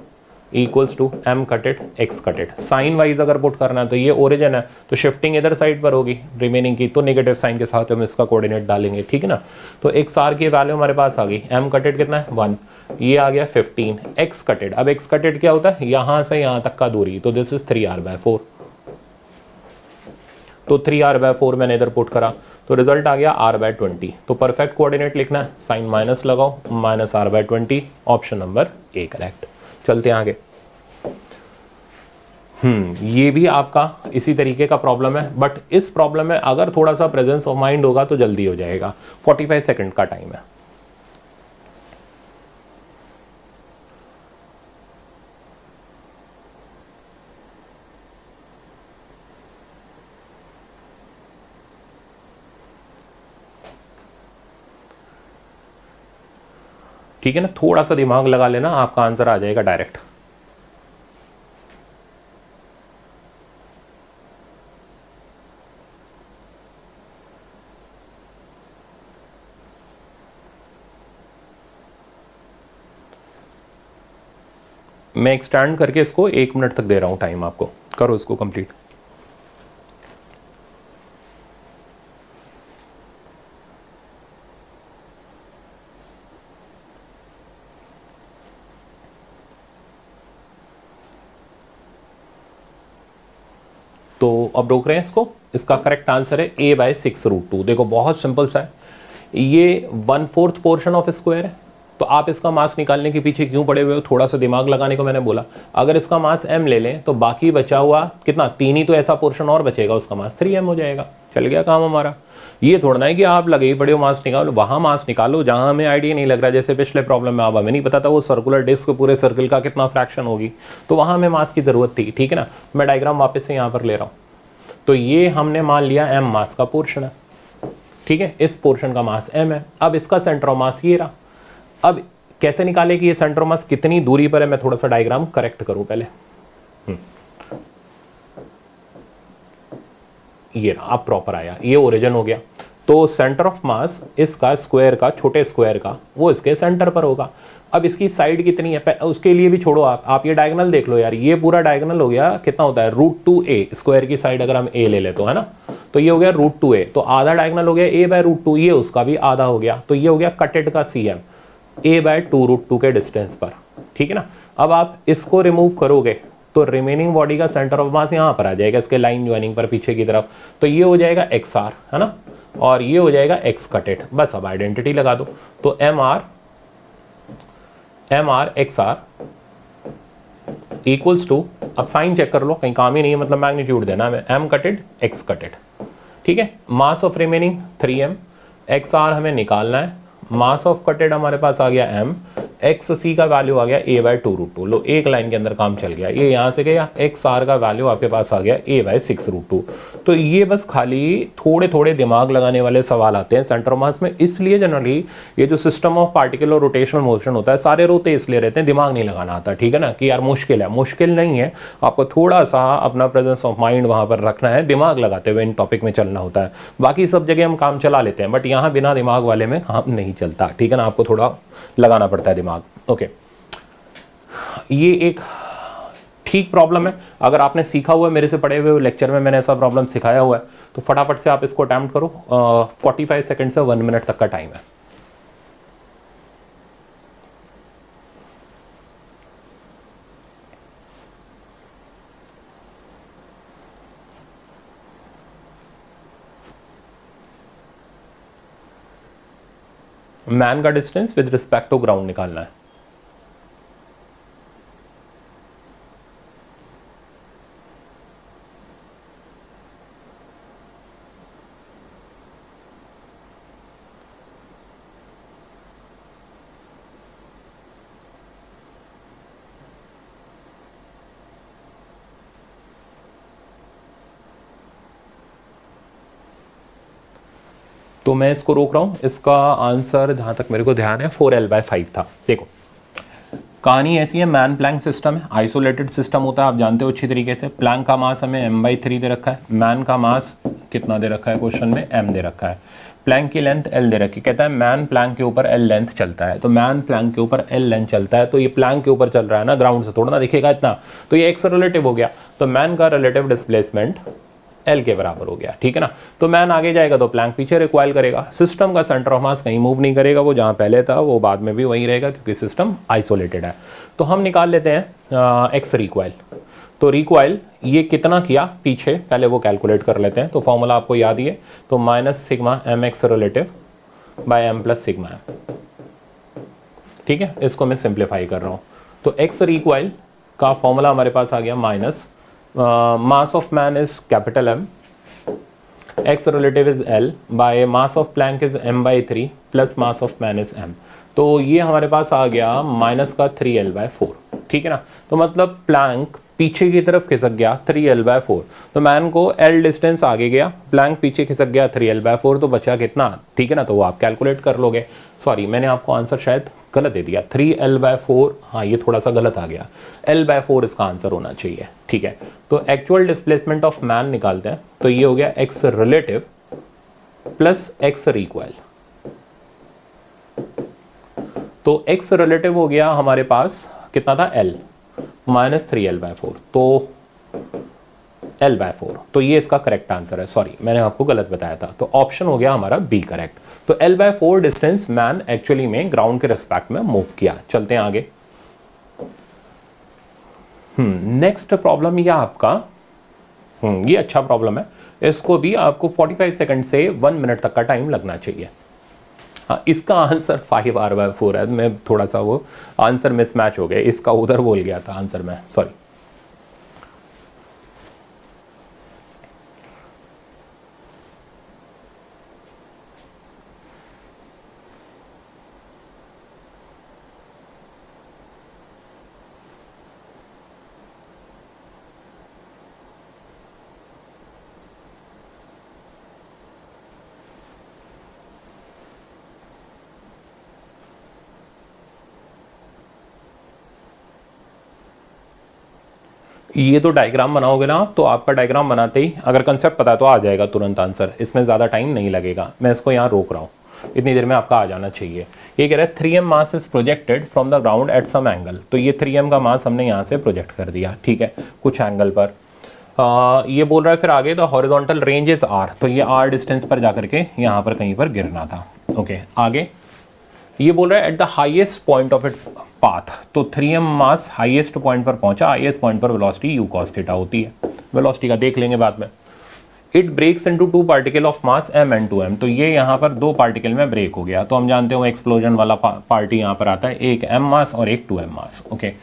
equals to m cutted x cutted. Sign wise अगर पुट करना है तो ये ओरिजिन है तो शिफ्टिंग इधर साइड पर होगी रिमेनिंग की, तो नेगेटिव साइन के साथ हम इसका कोऑर्डिनेट डालेंगे, ठीक है ना। तो एक्स आर की वैल्यू हमारे पास आ गई, एम कटेड कितना है 1, ये आ गया 15, एक्स कटेड, अब एक्स कटेड क्या होता है यहां से यहां तक का दूरी, तो दिस इज 3r/4, तो 3r/4 मैंने इधर पुट करा तो रिजल्ट आ गया r/20। तो परफेक्ट कोऑर्डिनेट लिखना है, साइन माइनस लगाओ, -r/20, option number A correct. चलते हैं आगे। ये भी आपका इसी तरीके का प्रॉब्लम है, बट इस प्रॉब्लम में अगर थोड़ा सा प्रेजेंस ऑफ माइंड होगा तो जल्दी हो जाएगा। 45 सेकंड का टाइम है। ठीक है ना, थोड़ा सा दिमाग लगा लेना, आपका आंसर आ जाएगा डायरेक्ट। मैं एक्सटेंड करके इसको 1 मिनट तक दे रहा हूं टाइम आपको, करो इसको कंप्लीट। तो अब रोक रहे हैं इसको। इसका करेक्ट आंसर है a/6√2। देखो बहुत सिंपल सा है, ये 1/4 पोर्शन ऑफ स्क्वायर है, तो आप इसका मास निकालने के पीछे क्यों पड़े हुए हो, थोड़ा सा दिमाग लगाने को मैंने बोला। अगर इसका मास m ले लें तो बाकी बचा हुआ कितना 3 ही तो ऐसा पोर्शन और बचेगा, उसका मास 3m हो जाएगा। चल गया काम हमारा। ये थोड़ा ना है कि आप लगे ही पड़े हो मास निकालो, वहां मास निकालो जहां हमें आइडिया नहीं लग रहा। जैसे पिछले प्रॉब्लम में अब हमें नहीं पता था वो सर्कुलर डिस्क पूरे सर्कल का कितना फ्रैक्शन होगी, तो वहां हमें मास की जरूरत थी, ठीक है ना। मैं डायग्राम वापस से यहाँ पर ले रहा हूँ। तो ये हमने मान लिया m मास का पोर्शन है, ठीक है, इस पोर्शन का मास m है। अब इसका सेंटर ऑफ मास ये रहा। अब कैसे निकाले कि ये सेंटर ऑफ मास कितनी दूरी पर है, मैं थोड़ा सा डायग्राम करेक्ट करूं पहले। ये अब प्रॉपर आया, ये ओरिजिन हो गया। तो सेंटर ऑफ मास इसका स्क्वायर का, छोटे स्क्वायर का, वो इसके सेंटर पर होगा। अब इसकी साइड कितनी है उसके लिए भी छोड़ो, आप ये डायगोनल देख लो यार, ये पूरा डायगोनल हो गया, कितना होता है √2a, स्क्वायर की साइड अगर हम a ले ले तो, है ना, तो ये हो गया √2a, तो आधा डायगोनल हो गया a/√2, ये उसका भी आधा हो गया, तो ये हो गया कटेड का cm a/2√2 के डिस्टेंस पर, ठीक है ना। अब आप इसको रिमूव करोगे तो रिमेनिंग बॉडी का सेंटर ऑफ मास यहाँ पर आ जाएगा, इसके लाइन ज्वाइनिंग पर पीछे की तरफ, तो ये हो जाएगा XR, है ना, और ये हो जाएगा x कटेड। बस अब आइडेंटिटी लगा दो, तो MR XR इक्वल्स टू, अब साइन चेक कर लो, कहीं काम ही नहीं है, मतलब मैग्नीट्यूड देना है, m कटेड x कटेड, ठीक है। मास ऑफ रिमेनिंग 3m, XR हमें निकालना है, मास ऑफ कटेड हमारे पास आ गया m, एक्स सी का वैल्यू आ गया a/2√2। लो एक लाइन के अंदर काम चल गया, ये यहाँ से गया, एक्स आर का वैल्यू आपके पास आ गया a/6√2। तो ये बस खाली थोड़े थोड़े दिमाग लगाने वाले सवाल आते हैं सेंटर ऑफ मास में, इसलिए जनरली ये जो सिस्टम ऑफ पार्टिकल और रोटेशनल मोशन होता है सारे रोते इसलिए रहते हैं, दिमाग नहीं लगाना आता, ठीक है ना, कि यार मुश्किल है, मुश्किल नहीं है, आपको थोड़ा सा अपना प्रेजेंस ऑफ माइंड वहाँ पर रखना है, दिमाग लगाते हुए इन टॉपिक में चलना होता है। बाकी सब जगह हम काम चला लेते हैं, बट यहाँ बिना दिमाग वाले में काम नहीं चलता, ठीक है ना, आपको थोड़ा लगाना पड़ता है दिमाग। ओके, ये एक ठीक प्रॉब्लम है, अगर आपने सीखा हुआ है, मेरे से पढ़े हुए लेक्चर में मैंने ऐसा प्रॉब्लम सिखाया हुआ है, तो फटाफट से आप इसको अटेम्प्ट करो। 45 सेकंड से 1 मिनट तक का टाइम है। मैन का distance with respect to ground निकालना है। तो मैं इसको रोक रहा हूँ, इसका आंसर जहाँ तक मेरे को ध्यान है 4l/5 था। देखो कहानी ऐसी है, मैन प्लैंक सिस्टम है, आइसोलेटेड सिस्टम होता है, आप जानते हो अच्छी तरीके से। प्लैंक का मास हमें m/3 दे रखा है, मैन का मास कितना दे रखा है क्वेश्चन में, m दे रखा है, प्लैंक की लेंथ l दे रखी, कहता है मैन प्लैंक के ऊपर l लेंथ चलता है, तो मैन प्लैंक के ऊपर l लेंथ चलता है, तो ये प्लैंक के ऊपर चल रहा है ना, ग्राउंड से थोड़ा ना दिखेगा इतना, तो ये x रिलेटिव हो गया, तो मैन का रिलेटिव डिस्प्लेसमेंट L के बराबर हो गया, ठीक है ना। तो मैन आगे जाएगा तो प्लैंक पीछे रिक्वाइल करेगा, सिस्टम का सेंटर ऑफ मास कहीं मूव नहीं करेगा, वो जहाँ पहले था वो बाद में भी वहीं रहेगा, क्योंकि सिस्टम आइसोलेटेड है। तो हम निकाल लेते हैं एक्स रिक्वाइल। तो रिक्वाइल ये कितना किया पीछे, पहले वो कैलकुलेट कर लेते हैं। तो फॉर्मूला आपको याद ही है, तो -σ mx रिलेटिव बाय m + σ, ठीक है। इसको मैं सिंप्लीफाई कर रहा हूँ, तो एक्स रिक्वाइल का फॉर्मूला हमारे पास आ गया minus mass of man is capital M, x relative is L by mass of plank is m/3 plus mass of man is m। तो ये हमारे पास आ गया माइनस का 3l/4, ठीक है ना। तो मतलब प्लैंक पीछे की तरफ खिसक गया 3l/4, तो मैन को l डिस्टेंस आगे गया, प्लैंक पीछे खिसक गया 3l/4, तो बचा कितना, ठीक है ना, तो वो आप कैलकुलेट कर लोगे। सॉरी मैंने आपको आंसर शायद गलत दे दिया, 3l/4, हाँ ये थोड़ा सा गलत आ गया, l/4 इसका आंसर होना चाहिए, ठीक है। तो एक्चुअल डिस्प्लेसमेंट ऑफ मैन निकालते हैं, तो ये हो गया x relative plus x recoil. तो x रिलेटिव हो गया हमारे पास कितना था, l -3l/4, तो l/4, तो ये इसका करेक्ट आंसर है। सॉरी मैंने आपको गलत बताया था, तो ऑप्शन हो गया हमारा बी करेक्ट। तो l/4 डिस्टेंस मैन एक्चुअली में ग्राउंड के रिस्पेक्ट में मूव किया। चलते हैं आगे। नेक्स्ट प्रॉब्लम ये आपका ये अच्छा प्रॉब्लम है, इसको भी आपको 45 सेकंड से 1 मिनट तक का टाइम लगना चाहिए। हाँ इसका आंसर 5r/4 है, मैं थोड़ा सा वो आंसर मिसमैच हो गया, इसका उधर बोल गया था आंसर में, सॉरी। ये तो डायग्राम बनाओगे ना आप, तो आपका डायग्राम बनाते ही अगर कंसेप्ट पता है तो आ जाएगा तुरंत आंसर, इसमें ज़्यादा टाइम नहीं लगेगा। मैं इसको यहाँ रोक रहा हूँ, इतनी देर में आपका आ जाना चाहिए। ये कह रहा है 3m mass is projected from the ground at some angle, तो ये 3m का मास हमने यहाँ से प्रोजेक्ट कर दिया, ठीक है, कुछ एंगल पर। ये बोल रहा है फिर आगे the horizontal range is r, तो ये r डिस्टेंस पर जाकर के यहाँ पर कहीं पर गिरना था। ओके आगे ये बोल रहा है at the highest point of its path, तो 3m मास हाईएस्ट पॉइंट पर पहुंचा, हाईएस्ट पॉइंट पर वेलोसिटी u cos थीटा होती है, वेलोसिटी का देख लेंगे बाद में। It breaks into 2 particle of mass m and 2m, तो ये यहाँ पर 2 पार्टिकल में ब्रेक हो गया, तो हम जानते हो एक्सप्लोजन वाला पार्टी यहाँ पर आता है, एक m मास और एक 2m mass. Okay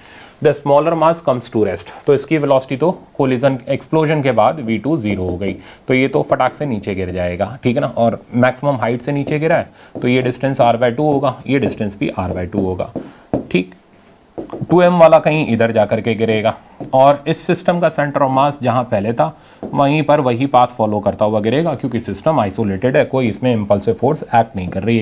the smaller mass comes to rest, तो इसकी वेलोसिटी तो कोलिजन एक्सप्लोजन के बाद v2 0 हो गई, तो ये तो फटाक से नीचे गिर जाएगा, ठीक है ना, और मैक्सिमम हाइट से नीचे गिरा है, तो ये डिस्टेंस r/2 होगा, ये डिस्टेंस भी r/2 होगा। ठीक। 2m वाला कहीं इधर जाकर के गिरेगा और इस सिस्टम का सेंटर ऑफ मास जहां पहले था वहीं पर वही पाथ फॉलो करता हुआ गिरेगा, क्योंकि सिस्टम आइसोलेटेड है, कोई इसमें इम्पल्सिव फोर्स एक्ट नहीं कर रही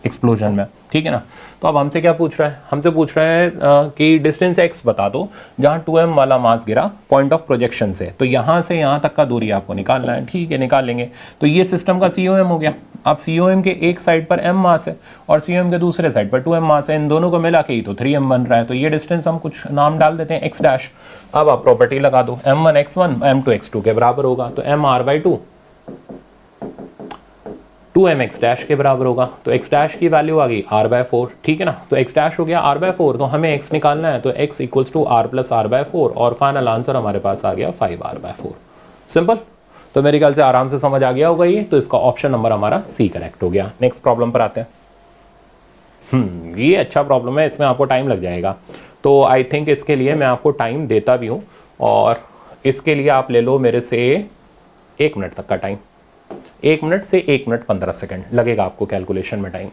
एक्सप्लोजन में, ठीक है ना। तो अब हमसे क्या पूछ रहा है, हमसे पूछ रहा है कि डिस्टेंस x बता दो जहां 2m वाला मास गिरा पॉइंट ऑफ प्रोजेक्शन से, तो यहां से यहां तक का दूरी आपको निकालना है, ठीक है, निकाल लेंगे। तो ये सिस्टम का COM हो गया। अब COM के एक साइड पर m मास है और COM के दूसरे साइड पर 2m मास है, इन दोनों को मिला के ही तो 3m बन रहा है। तो ये डिस्टेंस हम कुछ नाम डाल देते हैं x डैश। अब आप प्रॉपर्टी लगा दो, m1 x1 m2 x2 के बराबर होगा, तो m r/2 2m x dash के बराबर होगा। तो x डैश की वैल्यू आ गई r/4, ठीक है ना। तो x डैश हो गया r/4, तो हमें x निकालना है, तो x equals to r plus r/4 और फाइनल आंसर हमारे पास आ गया 5r/4। सिंपल। तो मेरे ख्याल से आराम से समझ आ गया होगा ये, तो इसका ऑप्शन नंबर हमारा सी करेक्ट हो गया। नेक्स्ट प्रॉब्लम पर आते हैं। ये अच्छा प्रॉब्लम है, इसमें आपको टाइम लग जाएगा, तो आई थिंक इसके लिए मैं आपको टाइम देता भी हूँ, और इसके लिए आप ले लो मेरे से 1 मिनट तक का टाइम। 1 मिनट से 1 मिनट 15 सेकेंड लगेगा आपको कैलकुलेशन में टाइम।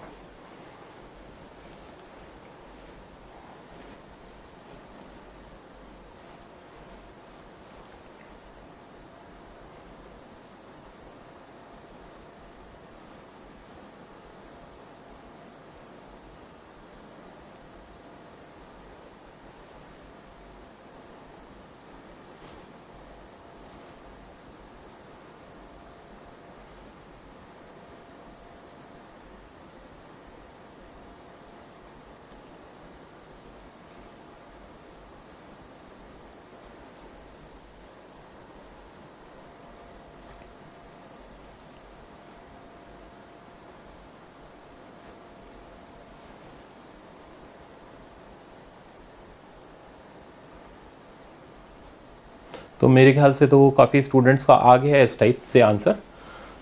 तो मेरे ख्याल से तो काफ़ी स्टूडेंट्स का आ गया है इस टाइप से आंसर,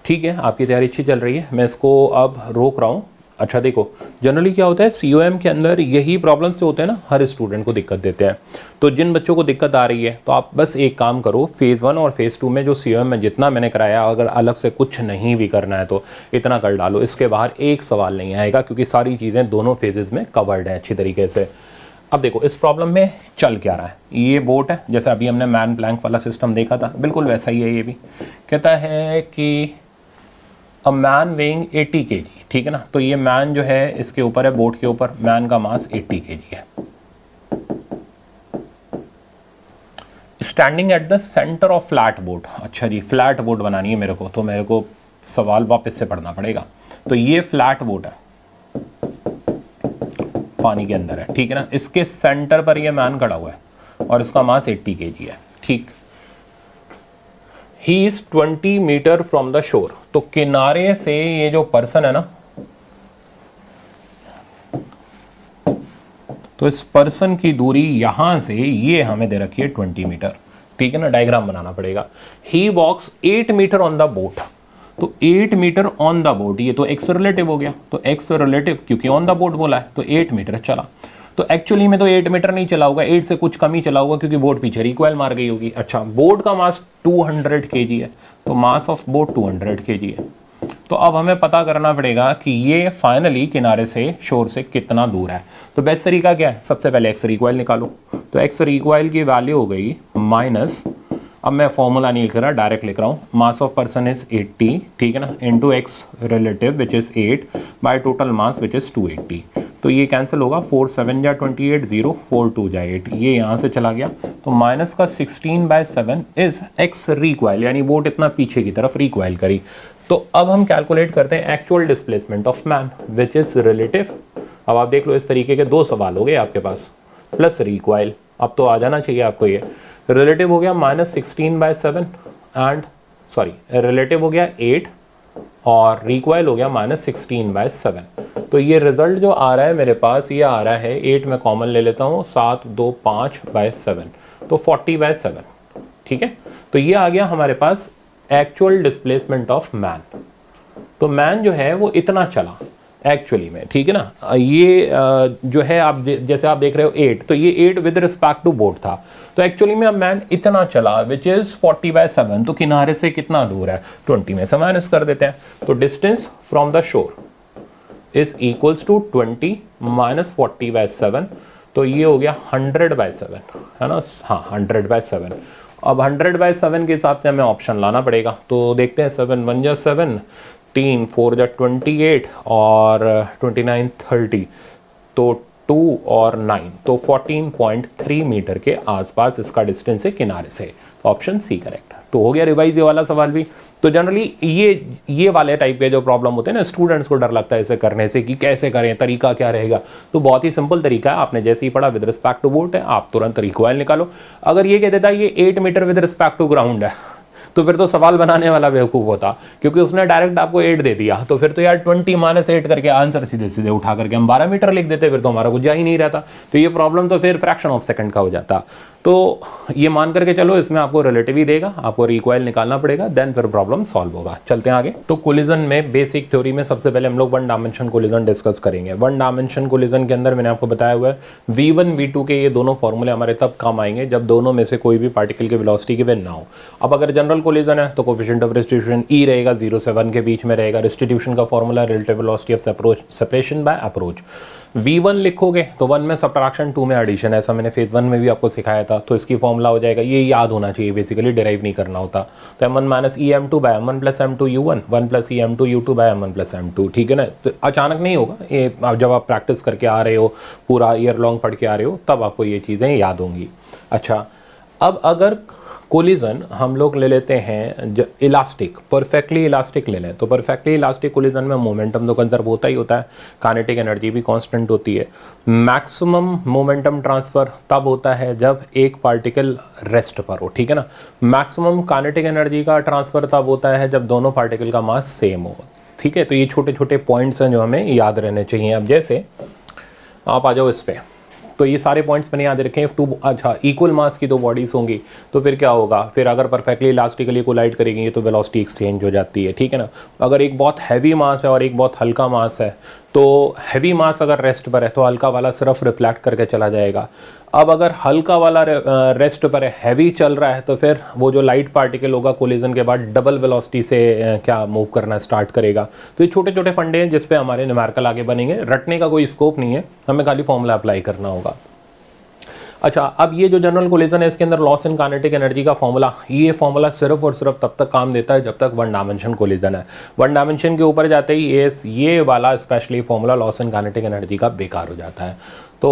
ठीक है, आपकी तैयारी अच्छी चल रही है, मैं इसको अब रोक रहा हूँ। अच्छा देखो, जनरली क्या होता है COM के अंदर यही प्रॉब्लम्स होते हैं ना, हर स्टूडेंट को दिक्कत देते हैं। तो जिन बच्चों को दिक्कत आ रही है, तो आप बस एक काम करो, फेज़ 1 और फेज़ 2 में जो COM में जितना मैंने कराया, अगर अलग से कुछ नहीं भी करना है तो इतना कर डालो, इसके बाहर एक सवाल नहीं आएगा, क्योंकि सारी चीज़ें दोनों फेजेज़ में कवर्ड है अच्छी तरीके से। अब देखो इस प्रॉब्लम में चल क्या रहा है, ये बोट है, जैसे अभी हमने मैन प्लैंक वाला सिस्टम देखा था, बिल्कुल वैसा ही है ये भी। कहता है कि अ मैन वेइंग 80 kg, ठीक है ना। तो ये मैन जो है इसके ऊपर है, बोट के ऊपर, मैन का मास 80 kg है। Standing at the centre of flat boat. अच्छा जी, फ्लैट बोट बनानी है मेरे को, तो मेरे को सवाल वापस से पढ़ना पड़ेगा। तो ये फ्लैट बोट है, पानी के अंदर है, ठीक है ना। इसके सेंटर पर ये मैन खड़ा हुआ है और इसका मास 80 kg है, ठीक। He is 20 metre from the shore. तो किनारे से ये जो पर्सन है ना, तो इस पर्सन की दूरी यहां से ये हमें दे रखी है 20 मीटर, ठीक है ना। डायग्राम बनाना पड़ेगा। ही वॉक्स 8 मीटर ऑन द बोट। तो 8 मीटर ऑन द बोट, ये तो एक्स रिलेटिव हो गया, तो एक्स रिलेटिव क्योंकि ऑन द बोट बोला है, तो 8 मीटर चला। तो एक्चुअली में तो 8 मीटर नहीं चला होगा, 8 से कुछ कम ही चला होगा, क्योंकि बोट पीछे रिकॉइल मार गई होगी। अच्छा, बोट का मास 200 kg है, तो मास ऑफ बोट 200 kg है। तो अब हमें पता करना पड़ेगा कि ये फाइनली किनारे से, शोर से कितना दूर है। तो बेस्ट तरीका क्या है, सबसे पहले एक्स रिकॉइल निकालो। तो एक्स रिकॉइल की वैल्यू हो गई माइनस, अब मैं फॉर्मूला नहीं लिख रहा, डायरेक्ट लिख रहा हूँ, मास ऑफ पर्सन इज 80, ठीक है ना, into x relative which is 8 by total mass which is 280। तो ये कैंसिल होगा, 4 7 जा 28, 0 4 2 जा 8, ये यहाँ से चला गया। तो माइनस का 16/7 इज एक्स रिकॉइल, यानी बोट इतना पीछे की तरफ रिकॉइल करी। तो अब हम कैलकुलेट करते हैं actual displacement of man which is relative. अब आप देख लो, इस तरीके के 2 सवाल हो गए आपके पास, प्लस रिकॉइल, अब तो आ जाना चाहिए आपको। ये रिलेटिव हो गया -16/7 एंड सॉरी रिलेटिव हो गया 8 और रिकॉइल हो गया -16/7। तो ये रिजल्ट जो आ रहा है मेरे पास, ये आ रहा है 8 में कॉमन ले लेता हूँ, 7 2 5/7, तो 40/7, ठीक है। तो ये आ गया हमारे पास एक्चुअल डिस्प्लेसमेंट ऑफ मैन। तो मैन जो है वो इतना चला एक्चुअली में, ठीक है ना। ये जो है आप जैसे आप देख रहे हो 8, तो ये 8 विद रिस्पेक्ट टू बोट था। तो एक्चुअली में अब मैन इतना चला विच इज 40/7, तो किनारे से कितना दूर है, 20 में से माइनस कर देते हैं। तो distance from the shore is equals to 20 minus 40/7, तो ये हो गया 100/7, है ना, हाँ 100/7। अब 100/7 के हिसाब से हमें ऑप्शन लाना पड़ेगा, तो देखते हैं 7 1 जा 7, 3 4 जा 28 और 29 30, तो 2 और 9, तो 14.3 मीटर के आसपास इसका डिस्टेंस है किनारे से। Option C correct. तो हो गया रिवाइज ये वाला सवाल भी। तो जनरली ये वाले टाइप के जो प्रॉब्लम होते हैं ना, स्टूडेंट्स को डर लगता है इसे करने से कि कैसे करें, तरीका क्या रहेगा। तो बहुत ही सिंपल तरीका है, आपने जैसे ही पढ़ा विद रिस्पेक्ट टू वोट है, आप तुरंत रिकॉइल निकालो। अगर ये कह देता है ये 8 metre with respect to ground है, तो फिर तो सवाल बनाने वाला बेवकूफ़ होता, क्योंकि उसने डायरेक्ट आपको 8 दे दिया। तो फिर तो यार 20 माइनस 8 करके आंसर सीधे सीधे उठा करके हम 12 मीटर लिख देते, फिर तो हमारा कुछ जा ही नहीं रहता। तो ये प्रॉब्लम तो फिर फ्रैक्शन ऑफ सेकंड का हो जाता। तो ये मान करके चलो, इसमें आपको रिलेटिव ही देगा, आपको रिकॉइल निकालना पड़ेगा, देन फिर प्रॉब्लम सॉल्व होगा। चलते हैं आगे। तो कोलिजन में बेसिक थ्योरी में सबसे पहले हम लोग वन डायमेंशन कोलिजन डिस्कस करेंगे। वन डायमेंशन कोलिजन के अंदर मैंने आपको बताया हुआ है v1 v2 के ये दोनों फॉर्मूले हमारे तब काम आएंगे जब दोनों में से कोई भी पार्टिकल की वेलोसिटी गिवन ना हो। अब अगर जनरल कोलिजन है तो कोएफिशिएंट ऑफ रेस्टिट्यूशन ई रहेगा, 0 से 1 के बीच में रहेगा। रेस्टिट्यूशन का formula relative velocity of separation by approach. v1 लिखोगे तो 1 में सब्ट्रैक्शन, 2 में एडिशन, ऐसा मैंने फेज 1 में भी आपको सिखाया था। तो इसकी फॉर्मूला हो जाएगा, ये याद होना चाहिए, बेसिकली डिराइव नहीं करना होता। तो m1 minus e m two by m1 plus m2 u1, 1 plus e m two u2 by m1 plus m2, ठीक है ना। तो अचानक नहीं होगा ये, जब आप प्रैक्टिस करके आ रहे हो, पूरा ईयर लॉन्ग पढ़ के आ रहे हो, तब आपको ये चीज़ें याद होंगी। अच्छा, अब अगर कोलिजन हम लोग ले लेते हैं इलास्टिक, परफेक्टली इलास्टिक ले लें, तो परफेक्टली इलास्टिक कोलिजन में मोमेंटम तो कंजर्व होता ही होता है, काइनेटिक एनर्जी भी कांस्टेंट होती है। मैक्सिमम मोमेंटम ट्रांसफर तब होता है जब एक पार्टिकल रेस्ट पर हो, ठीक है ना। मैक्सिमम काइनेटिक एनर्जी का ट्रांसफर तब होता है जब दोनों पार्टिकल का मास सेम हो, ठीक है। तो ये छोटे छोटे पॉइंट्स हैं जो हमें याद रहने चाहिए। अब जैसे आप आ जाओ इस पे, तो ये सारे पॉइंट्स मैंने याद रखे हैं। अच्छा, इक्वल मास की दो बॉडीज होंगी, तो फिर क्या होगा, फिर अगर परफेक्टली इलास्टिकली कोलाइड करेंगे तो वेलोसिटी एक्सचेंज हो जाती है, ठीक है ना। अगर एक बहुत हैवी मास है और एक बहुत हल्का मास है, तो हैवी मास अगर रेस्ट पर है तो हल्का वाला सिर्फ रिफ्लेक्ट करके चला जाएगा। अब अगर हल्का वाला रेस्ट पर है, हैवी चल रहा है, तो फिर वो जो लाइट पार्टिकल होगा कोलिजन के बाद डबल वेलोसिटी से क्या मूव करना स्टार्ट करेगा। तो ये छोटे छोटे फंडे हैं जिस पे हमारे न्यूमेरिकल आगे बनेंगे, रटने का कोई स्कोप नहीं है, हमें खाली फॉर्मूला अप्लाई करना होगा। अच्छा, अब ये जो जनरल कोलिजन है इसके अंदर लॉस इन काइनेटिक एनर्जी का फॉर्मूला, ये फॉर्मूला सिर्फ और सिर्फ तब तक काम देता है जब तक वन डायमेंशन कोलिजन है। वन डायमेंशन के ऊपर जाते ही ये वाला specially formula loss in kinetic energy का बेकार हो जाता है। तो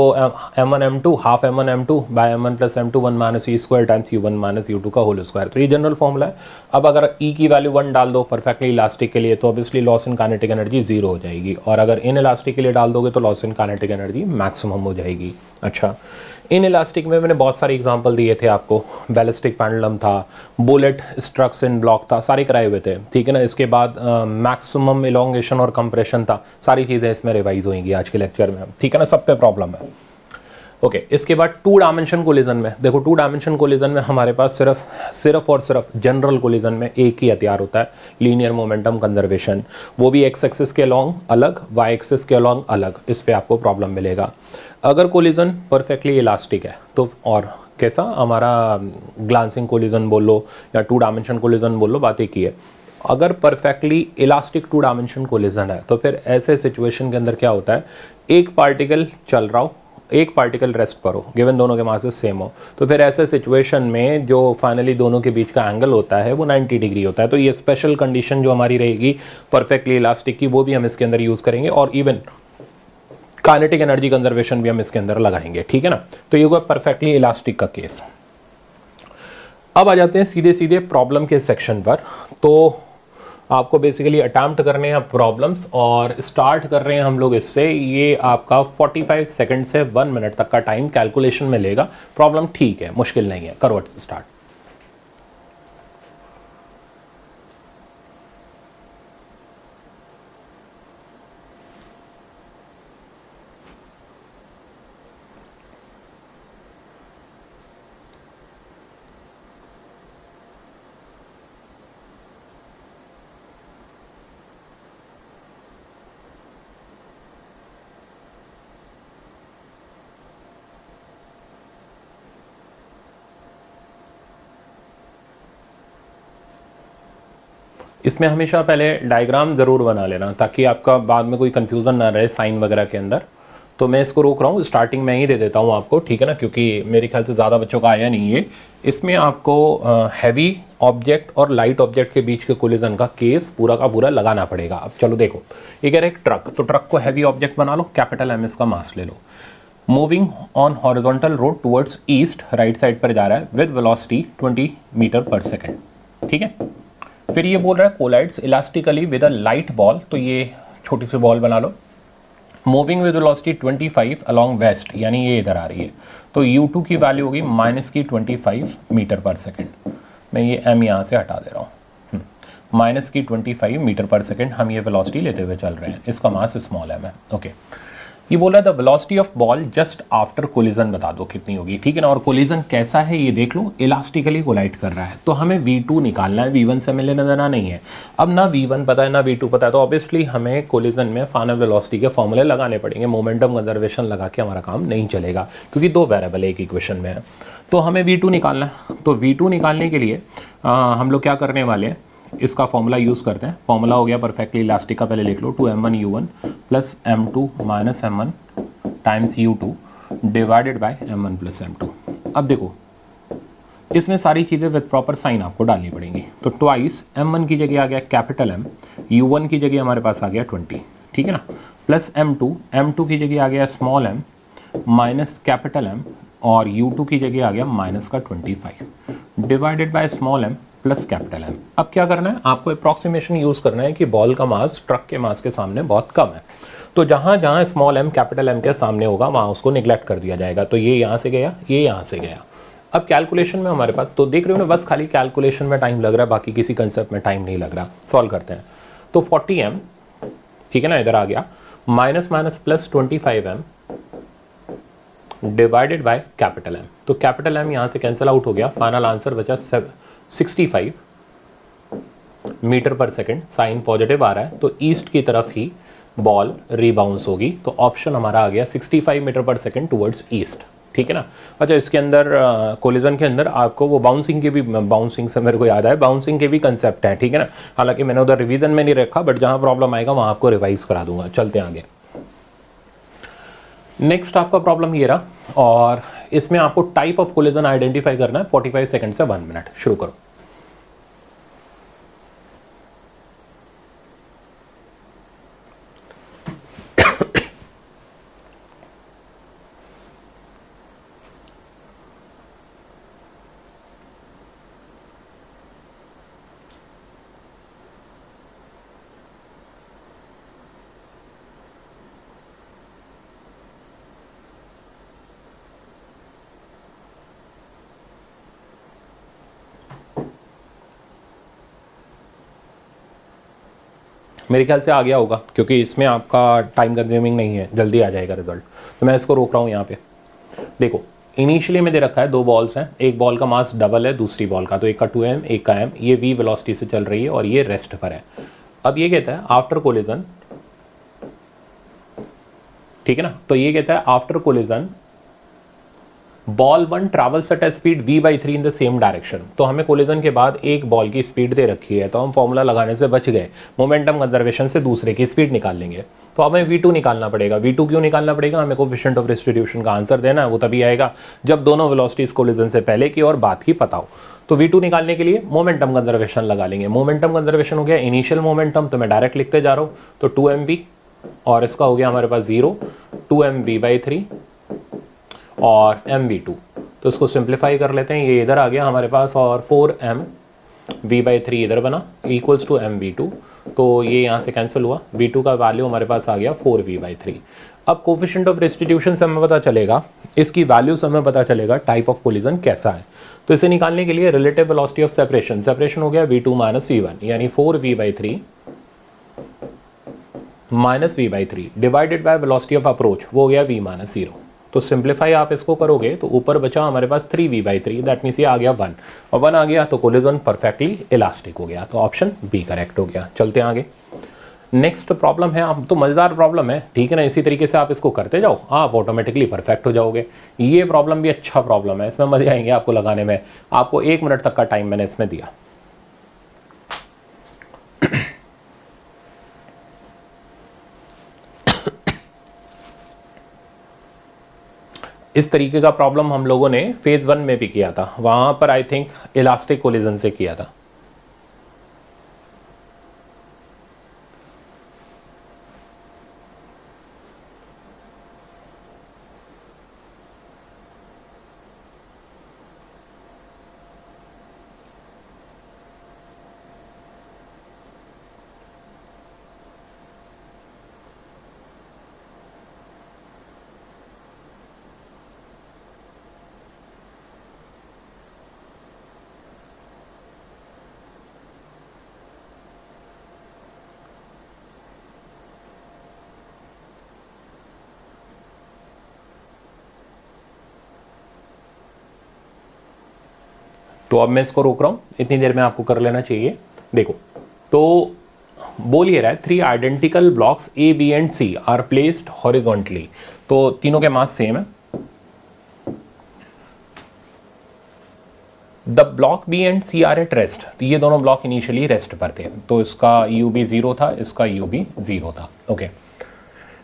m1 m2 half m1 m2 by m1 plus m2 1 minus E square times u1 minus u2 का होल स्क्वायर। तो ये जनरल फॉर्मूला है। अब अगर e की वैल्यू 1 डाल दो परफेक्टली इलास्टिक के लिए, तो obviously loss in kinetic energy 0 हो जाएगी, और अगर इन इलास्टिक के लिए डाल दोगे तो loss in kinetic energy maximum हो जाएगी। अच्छा, इन इलास्टिक में मैंने बहुत सारे एग्जांपल दिए थे आपको, बैलिस्टिक पेंडुलम था, बुलेट स्ट्रक्स इन ब्लॉक था, सारे कराए हुए थे, ठीक है ना। इसके बाद मैक्सिमम इलोंगेशन और कंप्रेशन था, सारी चीज़ें इसमें रिवाइज होंगी आज के लेक्चर में, ठीक है ना, सब पे प्रॉब्लम है। ओके, इसके बाद टू डायमेंशन कोलिजन में देखो, टू डायमेंशन कोलिजन में हमारे पास सिर्फ और सिर्फ जनरल कोलिजन में एक ही हथियार होता है, लीनियर मोमेंटम कंजर्वेशन, वो भी एक्स एक्सिस के अलॉन्ग अलग, वाई एक्सिस के अलॉन्ग अलग, इस पे आपको प्रॉब्लम मिलेगा। अगर कोलिजन परफेक्टली इलास्टिक है तो, और कैसा हमारा ग्लांसिंग कोलिजन बोल लो या टू डायमेंशन कोलिजन बोल लो, बात एक ही है। अगर perfectly elastic two dimension collision है तो फिर ऐसे सिचुएशन के अंदर क्या होता है, एक पार्टिकल चल रहा हो, एक पार्टिकल रेस्ट पर हो, गिवन दोनों के मासेस सेम हो, तो फिर ऐसे सिचुएशन में जो फाइनली दोनों के बीच का एंगल होता है वो 90 डिग्री होता है। तो ये स्पेशल कंडीशन जो हमारी रहेगी परफेक्टली इलास्टिक की, वो भी हम इसके अंदर यूज़ करेंगे, और इवन काइनेटिक एनर्जी कंजर्वेशन भी हम इसके अंदर लगाएंगे, ठीक है ना। तो ये हुआ परफेक्टली इलास्टिक का केस। अब आ जाते हैं सीधे सीधे प्रॉब्लम के सेक्शन पर। तो आपको बेसिकली अटैम्प्ट करने हैं प्रॉब्लम्स, और स्टार्ट कर रहे हैं हम लोग इससे। ये आपका 45 सेकंड से 1 मिनट तक का टाइम कैलकुलेशन में लेगा। प्रॉब्लम ठीक है, मुश्किल नहीं है, करो स्टार्ट। इसमें हमेशा पहले डायग्राम ज़रूर बना लेना ताकि आपका बाद में कोई कन्फ्यूज़न ना रहे साइन वगैरह के अंदर। तो मैं इसको रोक रहा हूँ, स्टार्टिंग में ही दे देता हूँ आपको, ठीक है ना, क्योंकि मेरे ख्याल से ज़्यादा बच्चों का आया नहीं है। इसमें आपको हैवी ऑब्जेक्ट और लाइट ऑब्जेक्ट के बीच के कोलिजन का केस पूरा का पूरा लगाना पड़ेगा। अब चलो देखो, ये कह रहे एक ट्रक, तो ट्रक को हैवी ऑब्जेक्ट बना लो, कैपिटल एम इसका मास ले लो। Moving on horizontal road towards east, right side पर जा रहा है with velocity 20 metre per second, ठीक है। फिर ये बोल रहा है collides elastically with a light ball, तो ये छोटी सी बॉल बना लो। Moving with velocity 25 along west, यानी ये इधर आ रही है, तो U2 की वैल्यू होगी -25 मीटर पर सेकेंड। मैं ये m यहाँ से हटा दे रहा हूँ, -25 मीटर पर सेकेंड हम ये वेलोसिटी लेते हुए चल रहे हैं, इसका मास स्मॉल m है, ओके। ये बोल रहा है the velocity of ball just after collision बता दो कितनी होगी, ठीक है ना। और कोलिजन कैसा है ये देख लो, इलास्टिकली कोलाइड कर रहा है, तो हमें V2 निकालना है, V1 से हमें लेना देना नहीं है। अब ना V1 पता है ना V2 पता है, तो ऑब्वियसली हमें कोलिजन में फाइनल वेलोसिटी के फॉर्मूले लगाने पड़ेंगे। मोमेंटम कंजर्वेशन लगा के हमारा काम नहीं चलेगा, क्योंकि दो वेरिएबल एक इक्वेशन में है। तो हमें V2 निकालना है, तो V2 निकालने के लिए हम लोग क्या करने वाले हैं, इसका फॉर्मूला यूज़ करते हैं। फॉर्मूला हो गया परफेक्टली इलास्टिक का, पहले लिख लो 2m1u1 plus m2 minus m1 times u2 divided by m1 plus m2। अब देखो इसमें सारी चीज़ें विद प्रॉपर साइन आपको डालनी पड़ेंगी। तो ट्वाइस m1 की जगह आ गया कैपिटल M, u1 की जगह हमारे पास आ गया 20, ठीक है ना, प्लस m2 की जगह आ गया small m minus capital M, और u2 की जगह आ गया माइनस का 25 divided by small m plus capital M। अब क्या करना है, आपको अप्रॉक्सीमेशन यूज़ करना है कि बॉल का मास ट्रक के मास के सामने बहुत कम है, तो जहाँ जहाँ स्मॉल m कैपिटल M के सामने होगा वहाँ उसको निगलेक्ट कर दिया जाएगा। तो ये यहाँ से गया, ये यहाँ से गया। अब कैलकुलेशन में हमारे पास, तो देख रहे हो ना, बस खाली कैलकुलेशन में टाइम लग रहा है, बाकी किसी कंसेप्ट में टाइम नहीं लग रहा। सॉल्व करते हैं, तो 40m, ठीक है ना, इधर आ गया, minus minus plus 25m divided by capital M। तो कैपिटल M यहाँ से कैंसिल आउट हो गया, फाइनल आंसर बचा 65 metre per second. Sign positive आ रहा है, तो ईस्ट की तरफ ही बॉल रीबाउंस होगी, तो ऑप्शन हमारा आ गया 65 metre per second towards east, ठीक है ना। अच्छा, इसके अंदर कोलिजन के अंदर आपको वो बाउंसिंग के भी, बाउंसिंग से मेरे को याद आया, बाउंसिंग के भी कंसेप्ट है, ठीक है ना। हालांकि मैंने उधर रिवीजन में नहीं रखा, बट जहाँ प्रॉब्लम आएगा वहाँ आपको रिवाइज करा दूंगा। चलते हैं आगे। नेक्स्ट आपका प्रॉब्लम ये रहा, और इसमें आपको टाइप ऑफ कोलिजन आइडेंटिफाई करना है। 45 सेकंड से 1 मिनट, शुरू करो। मेरे ख्याल से आ गया होगा, क्योंकि इसमें आपका टाइम कंज्यूमिंग नहीं है, जल्दी आ जाएगा रिजल्ट। तो मैं इसको रोक रहा हूँ यहाँ पे। देखो इनिशियली में दे रखा है 2 बॉल्स हैं, एक बॉल का मास डबल है दूसरी बॉल का, तो एक का 2m एक का m, ये v वेलोसिटी से चल रही है और ये रेस्ट पर है। अब ये कहता है आफ्टर कोलिजन, ठीक है ना, तो ये कहता है after collision ball 1 travels at speed v/3 in the same direction. तो हमें कोलिजन के बाद एक बॉल की स्पीड दे रखी है, तो हम फॉर्मूला लगाने से बच गए, मोमेंटम कंजर्वेशन से दूसरे की स्पीड निकाल लेंगे। तो हमें v2 निकालना पड़ेगा। v2 क्यों निकालना पड़ेगा, हमें कोएफिशिएंट ऑफ डिस्ट्रीब्यूशन का आंसर देना है, वो तभी आएगा जब दोनों वेलोसिटीज कोलिजन से पहले की और बाद की पता हो। तो v2 निकालने के लिए मोमेंटम कंजर्वेशन लगा लेंगे। मोमेंटम कंजर्वेशन हो गया इनिशियल मोमेंटम, तो मैं डायरेक्ट लिखते जा रहा हूँ, तो 2mv, और इसका हो गया हमारे पास 0, 2mv/3 और mv2। तो इसको सिंप्लीफाई कर लेते हैं, ये इधर आ गया हमारे पास, और 4mv/3 इधर बना इक्वल्स टू mv2। तो ये यहाँ से कैंसिल हुआ, v2 का वैल्यू हमारे पास आ गया 4v/3। अब कोएफिशिएंट ऑफ डिस्ट्रीब्यूशन से हमें पता चलेगा, इसकी वैल्यू से हमें पता चलेगा टाइप ऑफ कोलिजन कैसा है। तो इसे निकालने के लिए relative velocity of separation, separation हो गया v2 माइनस v1, यानी 4v/3 minus v/3 divided by velocity of approach, वो हो गया v माइनस 0। तो सिंप्लीफाई आप इसको करोगे तो ऊपर बचा हमारे पास 3v/3, दैट मीन्स ये आ गया 1, और 1 आ गया तो कोलिजन परफेक्टली इलास्टिक हो गया। तो ऑप्शन बी करेक्ट हो गया। चलते हैं आगे। नेक्स्ट प्रॉब्लम है, अब तो मज़ेदार प्रॉब्लम है, ठीक है ना। इसी तरीके से आप इसको करते जाओ, आप ऑटोमेटिकली परफेक्ट हो जाओगे। ये प्रॉब्लम भी अच्छा प्रॉब्लम है, इसमें मजे आएंगे आपको लगाने में। आपको 1 मिनट तक का टाइम मैंने इसमें दिया। इस तरीके का प्रॉब्लम हम लोगों ने फेज 1 में भी किया था, वहां पर आई थिंक इलास्टिक कोलिजन से किया था। तो अब मैं इसको रोक रहा हूं, इतनी देर में आपको कर लेना चाहिए। देखो, तो बोल ये रहा है 3 identical blocks A B and C are placed horizontally, तो तीनों के मास सेम है। The block B and C are at rest, तो ये दोनों ब्लॉक इनिशियली रेस्ट पर थे, तो इसका यू बी 0 था, इसका यू बी 0 था। ओके,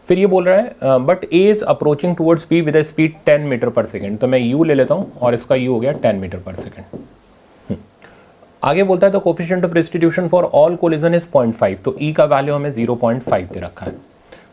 फिर ये बोल रहा है but A is approaching towards B with speed 10 metre per second, तो मैं यू ले लेता हूँ और इसका यू हो गया 10 मीटर पर सेकेंड। आगे बोलता है the coefficient of restitution for all collision is 0.5, तो ई का वैल्यू हमें 0.5 दे रखा है।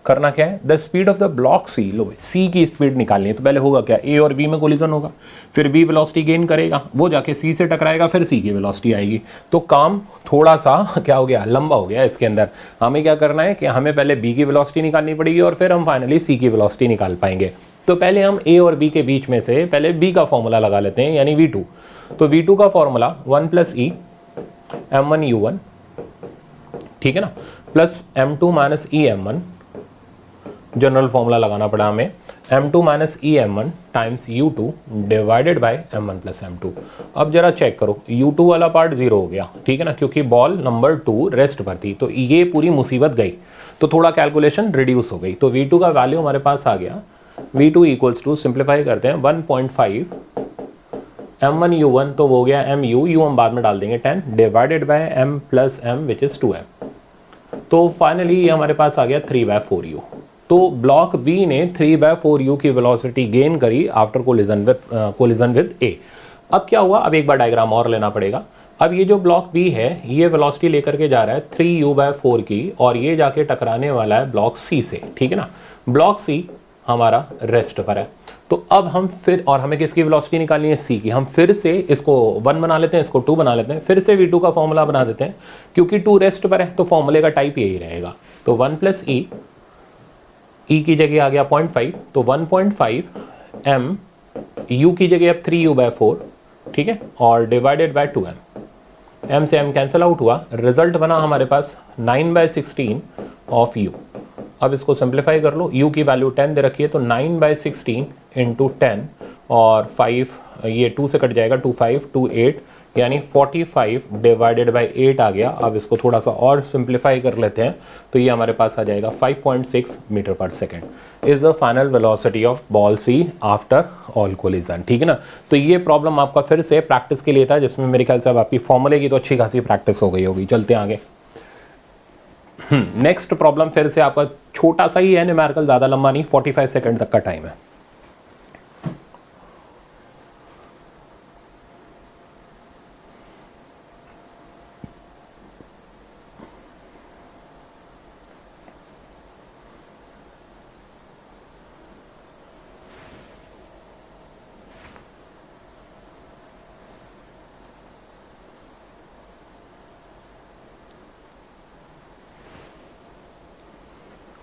करना क्या है, the speed of the block C, लो सी की स्पीड निकालनी है, तो पहले होगा क्या, ए और बी में कोलिजन होगा, फिर बी वेलोसिटी गेन करेगा, वो जाके सी से टकराएगा, फिर सी की वेलोसिटी आएगी। तो काम थोड़ा सा क्या हो गया, लंबा हो गया। इसके अंदर हमें क्या करना है कि हमें पहले बी की वेलोसिटी निकालनी पड़ेगी और फिर हम फाइनली सी की वेलोसिटी निकाल पाएंगे। तो पहले हम ए और बी के बीच में से पहले बी का फॉर्मूला लगा लेते हैं, यानी V2। तो V2 का फॉर्मूला 1 + E m1u1, ठीक है ना, plus m2 - E m1, general formula लगाना पड़ा हमें, m2 - E m1 times u2 divided by m1 + m2। अब जरा चेक करो, u2 वाला पार्ट 0 हो गया, ठीक है ना, क्योंकि बॉल नंबर 2 रेस्ट पर थी, तो ये पूरी मुसीबत गई, तो थोड़ा कैलकुलेशन रिड्यूस हो गई। तो V2 का वैल्यू हमारे पास आ गया, V2 = सिंप्लीफाई करते हैं 1.5 m1u1, तो वो हो गया mu, u हम बाद में डाल देंगे 10 divided by m + m which is 2m। तो फाइनली ये हमारे पास आ गया 3/4u। तो ब्लॉक बी ने 3/4u की वेलोसिटी गेन करी आफ्टर कोलिजन विद ए। अब क्या हुआ, अब एक बार डायग्राम और लेना पड़ेगा। अब ये जो ब्लॉक बी है ये वेलोसिटी लेकर के जा रहा है 3u/4 की, और ये जाके टकराने वाला है ब्लॉक सी से, ठीक है ना। ब्लॉक सी हमारा रेस्ट पर है, तो अब हम फिर, और हमें किसकी वेलोसिटी निकालनी है, सी की। हम फिर से इसको 1 बना लेते हैं, इसको 2 बना लेते हैं, फिर से V2 का फॉर्मूला बना देते हैं, क्योंकि 2 रेस्ट पर है तो फॉर्मूले का टाइप यही रहेगा। तो 1 + E की जगह आ गया 0.5, तो 1.5 m, u की जगह अब 3u/4, ठीक है, और डिवाइडेड बाय 2m। m से m कैंसिल आउट हुआ, रिजल्ट बना हमारे पास 9/16 ऑफ u। अब इसको सिंप्लीफाई कर लो, u की वैल्यू 10 दे रखी है, तो 9/16 × 10 और 5, ये 2 से कट जाएगा, 2 5 2 8, यानी 45 डिवाइडेड बाय 8 आ गया। अब इसको थोड़ा सा और सिंप्लीफाई कर लेते हैं, तो ये हमारे पास आ जाएगा 5.6 metre per second is the final velocity of ball C after all collision, ठीक है ना। तो ये प्रॉब्लम आपका फिर से प्रैक्टिस के लिए था, जिसमें मेरे ख्याल से अब आपकी फॉर्मूले की तो अच्छी खासी प्रैक्टिस हो गई होगी। चलते हैं आगे। नेक्स्ट प्रॉब्लम फिर से आपका छोटा सा ही है, न्यूमेरिकल ज्यादा लंबा नहीं, 45 सेकंड तक का टाइम है।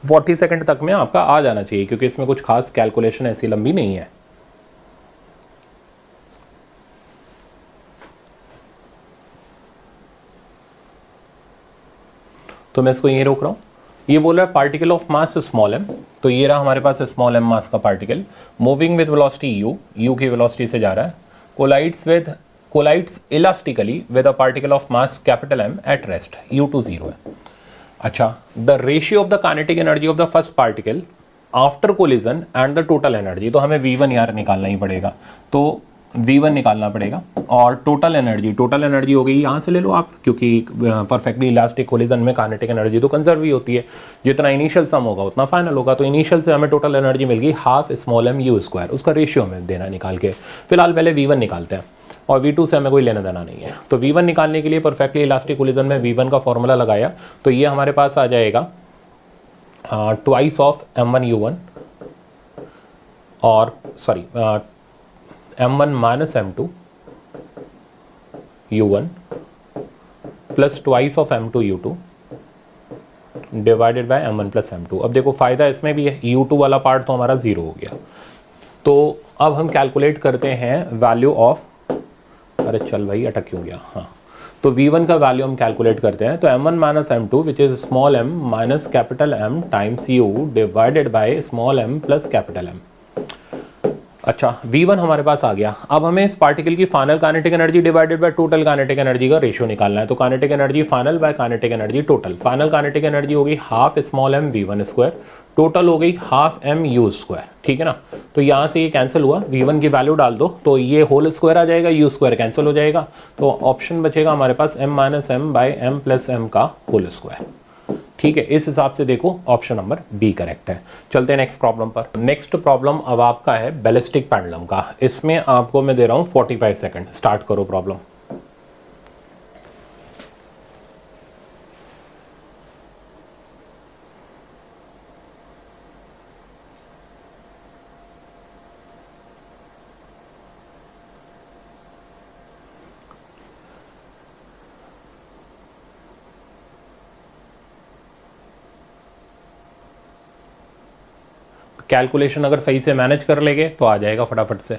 फोर्टी सेकंड तक में आपका आ जाना चाहिए, क्योंकि इसमें कुछ खास कैलकुलेशन ऐसी लंबी नहीं है। तो मैं इसको यहीं रोक रहा हूं। ये बोल रहा है particle of mass small m, तो ये रहा हमारे पास स्मॉल m मास का particle, moving with velocity u की वेलोसिटी से जा रहा है, collides elastically with a particle of mass capital M at rest, u2 0 है। अच्छा, the ratio of the kinetic energy of the first particle after collision and the total energy, तो हमें V1 यार निकालना ही पड़ेगा। तो V1 निकालना पड़ेगा और टोटल एनर्जी हो गई, यहाँ से ले लो आप, क्योंकि परफेक्टली इलास्टिक कोलिजन में काइनेटिक एनर्जी तो कंजर्व ही होती है, जितना इनिशियल सम होगा उतना फाइनल होगा। तो इनिशियल से हमें टोटल एनर्जी मिल गई half small m u square, उसका रेशियो हमें देना निकाल के। फिलहाल पहले V1 निकालते हैं और V2 से हमें कोई लेना देना नहीं है। तो V1 निकालने के लिए परफेक्टली इलास्टिक कोलिजन में V1 का फॉर्मूला लगाया, तो ये हमारे पास आ जाएगा ट्वाइस ऑफ m1u1 और sorry m1 minus m2 u1 plus twice of m2 u2 divided by m1 plus m2। अब देखो फायदा इसमें भी है, u2 वाला पार्ट तो हमारा जीरो हो गया। तो अब हम कैलकुलेट करते हैं वैल्यू ऑफ, अरे चल भाई अटक क्यों गया, हाँ, तो V1 का वैल्यू हम कैलकुलेट करते हैं। तो m1 minus m2 which is small m minus capital M times u divided by small m plus capital M। अच्छा, V1 हमारे पास आ गया। अब हमें इस पार्टिकल की final kinetic energy divided by total kinetic energy का रेशियो निकालना है। तो kinetic energy final by kinetic energy total, final kinetic energy होगी half small m V1 square, total हो गई हाफ m u स्क्वायर, ठीक है ना। तो यहाँ से ये कैंसिल हुआ, V1 की वैल्यू डाल दो तो ये होल स्क्वायर आ जाएगा, u स्क्वायर कैंसिल हो जाएगा, तो ऑप्शन बचेगा हमारे पास m minus m by m plus m का होल स्क्वायर, ठीक है। इस हिसाब से देखो ऑप्शन नंबर बी करेक्ट है। चलते हैं नेक्स्ट प्रॉब्लम पर। नेक्स्ट प्रॉब्लम अब आपका है बैलिस्टिक पेंडुलम का। इसमें आपको मैं दे रहा हूं 45 सेकंड। स्टार्ट करो प्रॉब्लम। कैलकुलेशन अगर सही से मैनेज कर लेंगे तो आ जाएगा फटाफट से।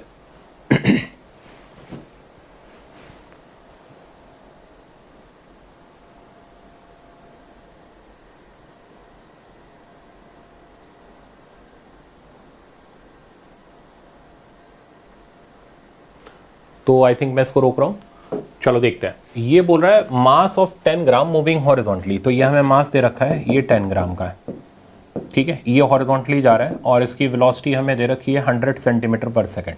तो आई थिंक मैं इसको रोक रहा हूं। चलो देखते हैं। ये बोल रहा है mass of 10 gram moving horizontally, तो ये हमें मास दे रखा है, ये 10 ग्राम का है, ठीक है। ये हॉरिजॉन्टली जा रहा है और इसकी वेलोसिटी हमें दे रखी है 100 सेंटीमीटर पर सेकेंड,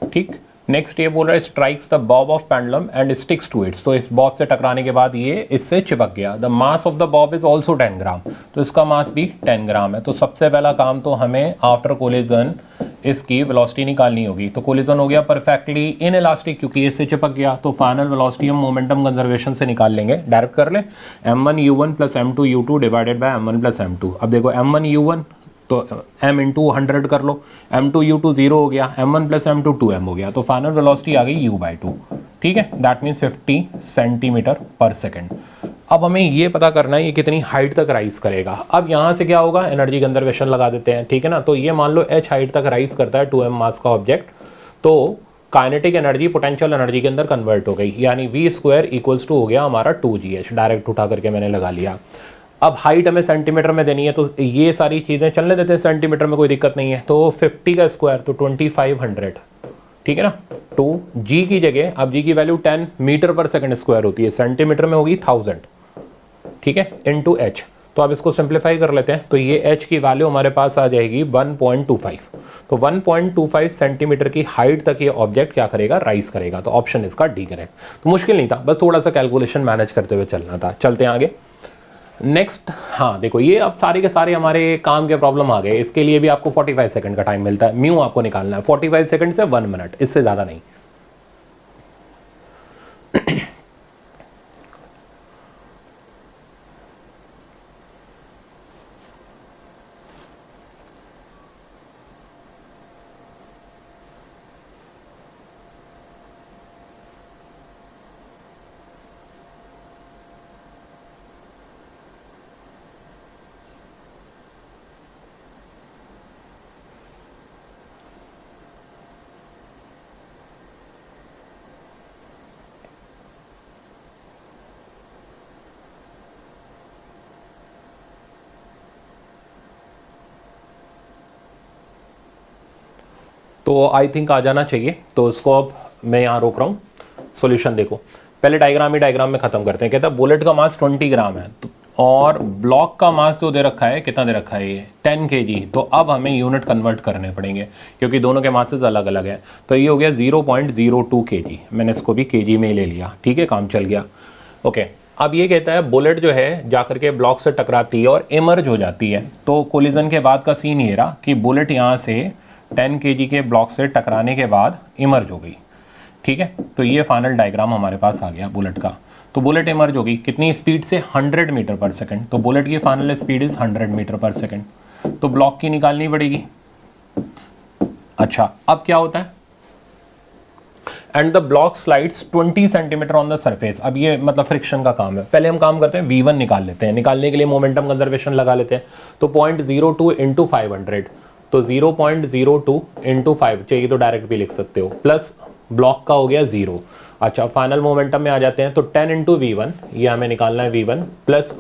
ठीक। नेक्स्ट ये बोल रहा है strikes the bob of pendulum and sticks to its, तो इस बॉब से टकराने के बाद ये इससे चिपक गया। The mass of the Bob is also 10 ग्राम, तो इसका मास भी 10 ग्राम है। तो सबसे पहला काम तो हमें आफ्टर कोलिजन इसकी वेलोसिटी निकालनी होगी। तो कोलिजन हो गया परफेक्टली इन इलास्टिक, क्योंकि इससे चिपक गया, तो फाइनल वेलोसिटी हम मोमेंटम कंजर्वेशन से निकाल लेंगे। डायरेक्ट कर ले, m1u1 plus m2u2 divided by m1 plus m2। अब देखो m1u1 तो m इंटू 100 कर लो, m2u2 0 हो गया, m1 प्लस m2 2m हो गया, तो फाइनल वेलोसिटी आ गई u/2, ठीक है। दैट मीन्स 50 सेंटीमीटर पर सेकेंड। अब हमें ये पता करना है ये कितनी हाइट तक राइज करेगा। अब यहाँ से क्या होगा, एनर्जी कंजर्वेशन लगा देते हैं, ठीक है ना। तो ये मान लो h हाइट तक राइज करता है 2m मास का ऑब्जेक्ट, तो काइनेटिक एनर्जी पोटेंशियल एनर्जी के अंदर कन्वर्ट हो गई, यानी v स्क्वायर इक्वल्स टू हो गया हमारा 2gh। डायरेक्ट उठा करके मैंने लगा लिया। अब हाइट हमें सेंटीमीटर में देनी है, तो ये सारी चीज़ें चलने देते हैं, सेंटीमीटर में कोई दिक्कत नहीं है। तो 50 का स्क्वायर तो 2500, ठीक है ना। 2g की जगह, अब g की वैल्यू 10 मीटर पर सेकंड स्क्वायर होती है, सेंटीमीटर में होगी 1000, ठीक है, इंटू h। तो अब इसको सिंप्लीफाई कर लेते हैं, तो ये h की वैल्यू हमारे पास आ जाएगी 1.25। तो 1.25 सेंटीमीटर की हाइट तक ये ऑब्जेक्ट क्या करेगा, राइज करेगा। तो ऑप्शन इसका डी करेक्ट। तो मुश्किल नहीं था, बस थोड़ा सा कैलकुलेशन मैनेज करते हुए चलना था। चलते हैं आगे। नेक्स्ट, हाँ देखो ये अब सारे के सारे हमारे काम के प्रॉब्लम आ गए। इसके लिए भी आपको 45 सेकंड का टाइम मिलता है। म्यू आपको निकालना है 45 सेकंड से 1 मिनट, इससे ज़्यादा नहीं। तो आई थिंक आ जाना चाहिए। तो इसको अब मैं यहाँ रोक रहा हूँ। सॉल्यूशन देखो, पहले डायग्राम ही डायग्राम में खत्म करते हैं। कहता है बुलेट का मास 20 ग्राम है, तो और ब्लॉक का मास जो दे रखा है, कितना दे रखा है ये 10 kg। तो अब हमें यूनिट कन्वर्ट करने पड़ेंगे क्योंकि दोनों के मासेस अलग अलग हैं। तो ये हो गया 0.02 kg, मैंने इसको भी kg में ही ले लिया, ठीक है, काम चल गया। ओके, अब ये कहता है बुलेट जो है जाकर के ब्लॉक से टकराती है और इमर्ज हो जाती है। तो कोलिजन के बाद का सीन ये रहा कि बुलेट यहाँ से 10 kg के ब्लॉक से टकराने के बाद इमर्ज हो गई, ठीक है। तो ये फाइनल डायग्राम हमारे पास आ गया बुलेट का। तो बुलेट इमर्ज होगी कितनी स्पीड से, 100 मीटर पर सेकंड। तो बुलेट की फाइनल स्पीड इज 100 मीटर पर सेकंड। तो ब्लॉक की निकालनी पड़ेगी। अच्छा, अब क्या होता है, and the block slides 20 centimetre on the surface. अब ये मतलब फ्रिक्शन का काम है। पहले हम काम करते हैं V1 निकाल लेते हैं। निकालने के लिए मोमेंटम कंजर्वेशन लगा लेते हैं। तो 0.02 इंटू 500, तो 0.02 इंटू 5 चाहिए तो डायरेक्ट भी लिख सकते हो, प्लस ब्लॉक का हो गया 0। अच्छा, फाइनल मोमेंटम में आ जाते हैं। तो 10 इंटू V1, ये हमें निकालना है V1, प्लस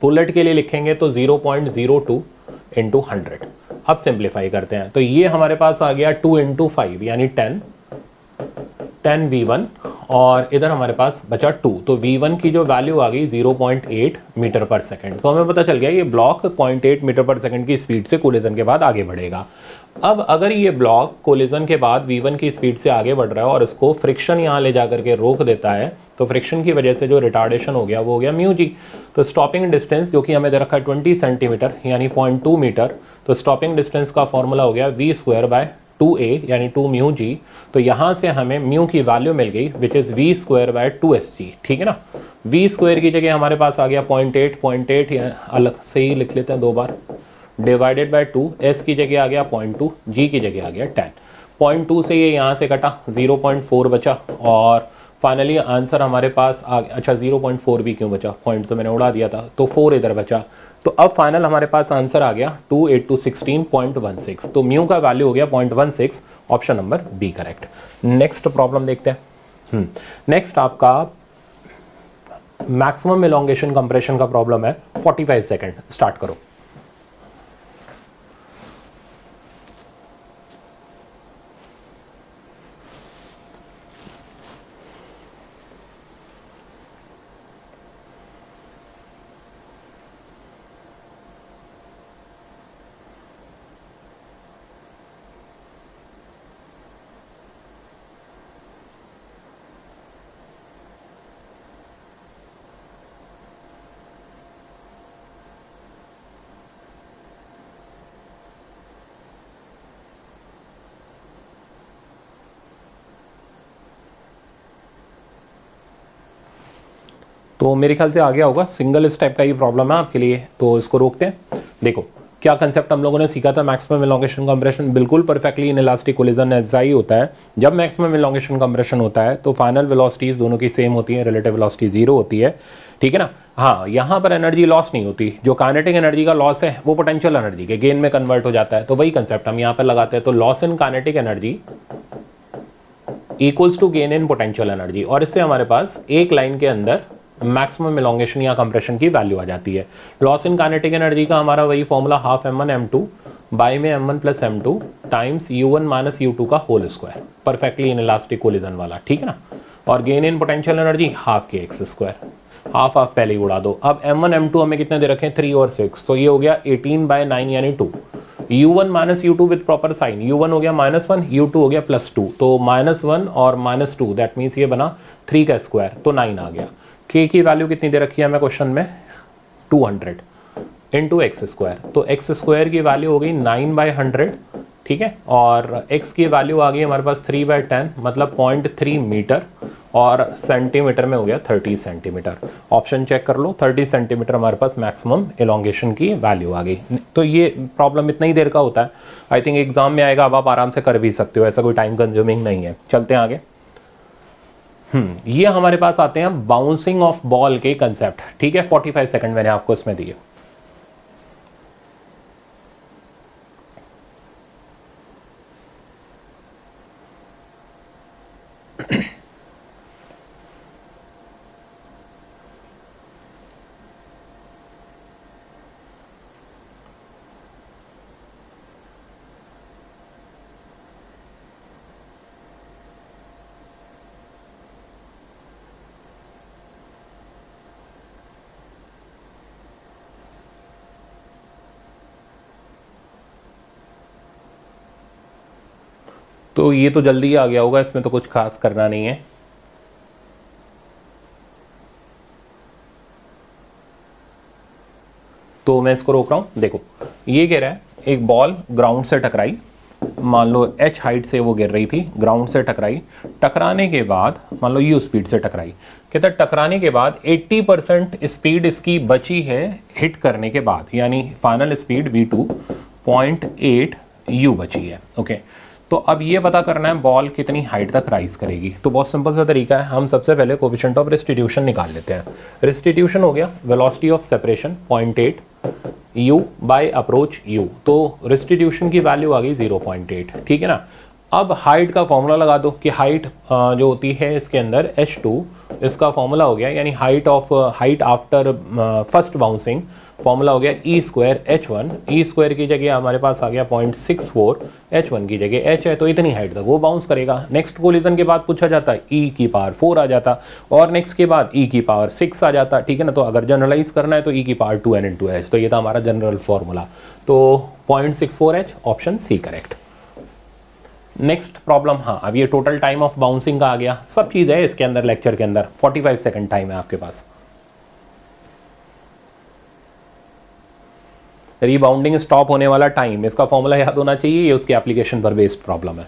बुलेट के लिए लिखेंगे तो 0.02 इंटू 100। अब सिंप्लीफाई करते हैं। तो ये हमारे पास आ गया 2 इंटू 5 यानी 10 V1, और इधर हमारे पास बचा 2। तो V1 की जो वैल्यू आ गई 0.8 मीटर पर सेकंड। तो हमें पता चल गया ये ब्लॉक 0.8 मीटर पर सेकंड की स्पीड से कोलिजन के बाद आगे बढ़ेगा। अब अगर ये ब्लॉक कोलिजन के बाद V1 की स्पीड से आगे बढ़ रहा है और इसको फ्रिक्शन यहाँ ले जाकर के रोक देता है, तो फ्रिक्शन की वजह से जो रिटार्डेशन हो गया वो हो गया म्यू जी। तो स्टॉपिंग डिस्टेंस जो कि हमें दे रखा है 20 सेंटीमीटर यानी 0.2 मीटर, तो स्टॉपिंग डिस्टेंस का फॉर्मूला हो गया V²/2a यानी 2 म्यू जी। तो यहाँ से हमें म्यू की वैल्यू मिल गई विच इज़ V²/2sg, ठीक है ना। V² की जगह हमारे पास आ गया 0.8 अलग से ही लिख लेते हैं 2 बार, डिवाइडेड बाय 2, s की जगह आ गया 0.2, g की जगह आ गया 10। 0.2 से ये यहाँ से कटा, 0.4 बचा, और फाइनली आंसर हमारे पास आ गया। अच्छा, 0.4 भी क्यों बचा, पॉइंट तो मैंने उड़ा दिया था, तो 4 इधर बचा। तो अब फाइनल हमारे पास आंसर आ गया 28216.16। तो म्यू का वैल्यू हो गया 0.16, option number B correct. Next problem देखते हैं। नेक्स्ट आपका मैक्सिमम इलोंगेशन कंप्रेशन का प्रॉब्लम है। 45 सेकेंड, स्टार्ट करो। तो मेरे ख्याल से आ गया होगा, सिंगल स्टेप का ही प्रॉब्लम है आपके लिए, तो इसको रोकते हैं। देखो क्या कंसेप्ट हम लोगों ने सीखा था, मैक्सिमम इलोंगेशन कंप्रेशन बिल्कुल परफेक्टली इनइलास्टिक कोलिजन ऐसा ही होता है। जब मैक्सिमम इलोंगेशन कंप्रेशन होता है तो फाइनल वेलोसिटीज दोनों की सेम होती है, रिलेटिव वेलोसिटी 0 होती है, ठीक है ना। हाँ, यहाँ पर एनर्जी लॉस नहीं होती, जो काइनेटिक एनर्जी का लॉस है वो पोटेंशियल एनर्जी के गेन में कन्वर्ट हो जाता है। तो वही कंसेप्ट हम यहाँ पर लगाते हैं। तो loss in kinetic energy equals to gain in potential energy, और इससे हमारे पास एक लाइन के अंदर मैक्सिमम इलोंगेशन या कंप्रेशन की वैल्यू आ जाती है। लॉस इन काइनेटिक एनर्जी का हमारा वही formula half m1 m2 bye में m1 plus m2 times u1 minus u2 का whole square, perfectly inelastic collision वाला, ठीक है ना। और gain in potential energy half k x square, half half पहले ही उड़ा दो। अब m1 m2 हमें कितने दे रखे हैं, 3 और 6, तो ये हो गया 18/9 यानी 2। u1 minus u2 with proper sign, u1 हो गया -1, u2 हो गया +2, तो -1 और -2 दैट मीन्स ये बना 3 का स्क्वायर, तो 9 आ गया। k की वैल्यू कितनी दे रखी है हमें क्वेश्चन में, 200 इंटू एक्स स्क्वायर, तो एक्स स्क्वायर की वैल्यू हो गई 9/100, ठीक है। और x की वैल्यू आ गई हमारे पास 3/10 मतलब 0.3 मीटर, और सेंटीमीटर में हो गया 30 सेंटीमीटर। ऑप्शन चेक कर लो, 30 सेंटीमीटर हमारे पास मैक्सिमम एलोंगेशन की वैल्यू आ गई। तो ये प्रॉब्लम इतना ही देर का होता है, आई थिंक एग्जाम में आएगा, अब आप आराम से कर भी सकते हो, ऐसा कोई टाइम कंज्यूमिंग नहीं है। चलते हैं आगे। ये हमारे पास आते हैं बाउंसिंग ऑफ बॉल के कंसेप्ट, ठीक है। 45 सेकंड मैंने आपको इसमें दिए। तो ये तो जल्दी आ गया होगा, इसमें तो कुछ खास करना नहीं है। तो मैं इसको रोक रहा हूं। देखो ये कह रहा है एक बॉल ग्राउंड से टकराई, मान लो h हाइट से वो गिर रही थी, ग्राउंड से टकराई, टकराने के बाद मान लो u स्पीड से टकराई। कहता है टकराने के बाद 80% स्पीड इसकी बची है हिट करने के बाद, यानी फाइनल स्पीड v2 0.8 u बची है। ओके, तो अब ये पता करना है बॉल कितनी हाइट तक राइज करेगी। तो बहुत सिंपल सा तरीका है, हम सबसे पहले कोफिशिएंट ऑफ रेस्टिट्यूशन निकाल लेते हैं। रेस्टिट्यूशन हो गया velocity of separation 0.8 u by approach u, तो रेस्टिट्यूशन की वैल्यू आ गई 0.8, ठीक है ना। अब हाइट का फॉर्मूला लगा दो कि हाइट जो होती है इसके अंदर h2, इसका फॉर्मूला हो गया, यानी height after first bouncing, formula हो गया e square h1, e square की जगह हमारे पास आ गया 0.64, h1 की जगह h है, तो इतनी हाइट तक वो बाउंस करेगा। नेक्स्ट कोलिजन के बाद पूछा जाता है e की पावर 4 आ जाता, और नेक्स्ट के बाद e की पावर 6 आ जाता, ठीक है ना। तो अगर जनरलाइज करना है तो e की पावर 2n इंटू h, तो ये था हमारा जनरल फॉर्मूला। तो 0.64h option C correct. Next problem, हाँ अब ये टोटल टाइम ऑफ बाउंसिंग का आ गया, सब चीज़ है इसके अंदर लेक्चर के अंदर। 45 सेकेंड टाइम है आपके पास। रीबाउंडिंग स्टॉप होने वाला टाइम, इसका फॉर्मूला याद होना चाहिए, ये उसके एप्लीकेशन पर बेस्ड प्रॉब्लम है।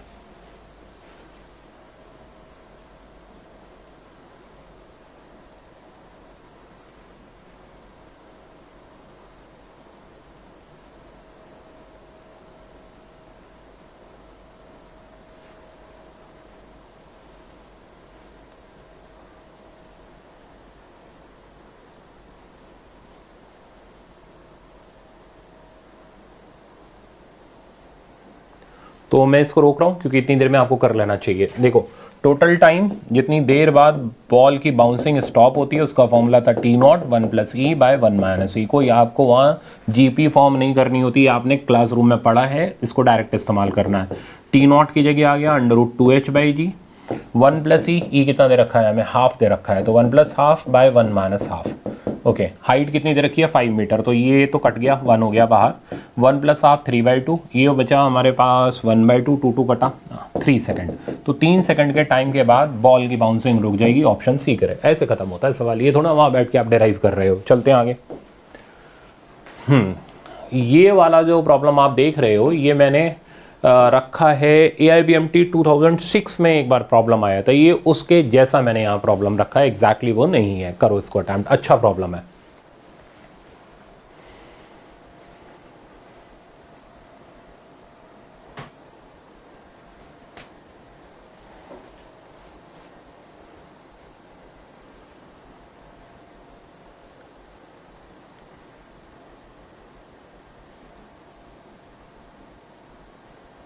तो मैं इसको रोक रहा हूँ क्योंकि इतनी देर में आपको कर लेना चाहिए। देखो टोटल टाइम जितनी देर बाद बॉल की बाउंसिंग स्टॉप होती है उसका फॉर्मूला था t0 1 plus e by 1 minus e. कोई आपको वहाँ जीपी फॉर्म नहीं करनी होती, आपने क्लासरूम में पढ़ा है, इसको डायरेक्ट इस्तेमाल करना है। t0 की जगह आ गया √2h बाई जी, 1 प्लस ई कितना दे रखा है हमें, हाफ दे रखा है, तो 1 plus half by 1 minus half. Okay, height कितनी दे रखी है 5 मीटर, तो ये तो कट गया, 1 हो गया बाहर, 1 प्लस हाफ 3/2, ये बचा हमारे पास 1/2, 2 कटा 3 सेकंड। तो 3 सेकंड के टाइम के बाद बॉल की बाउंसिंग रुक जाएगी, ऑप्शन सी करे। ऐसे खत्म होता है सवाल, ये थोड़ा वहाँ बैठ के आप डिराइव कर रहे हो। चलते हैं आगे। ये वाला जो प्रॉब्लम आप देख रहे हो ये मैंने रखा है AIBMT 2006 में एक बार प्रॉब्लम आया था, ये उसके जैसा मैंने यहाँ प्रॉब्लम रखा है, एग्जैक्टली वो नहीं है। करो इसको अटेम्प्ट, अच्छा प्रॉब्लम है।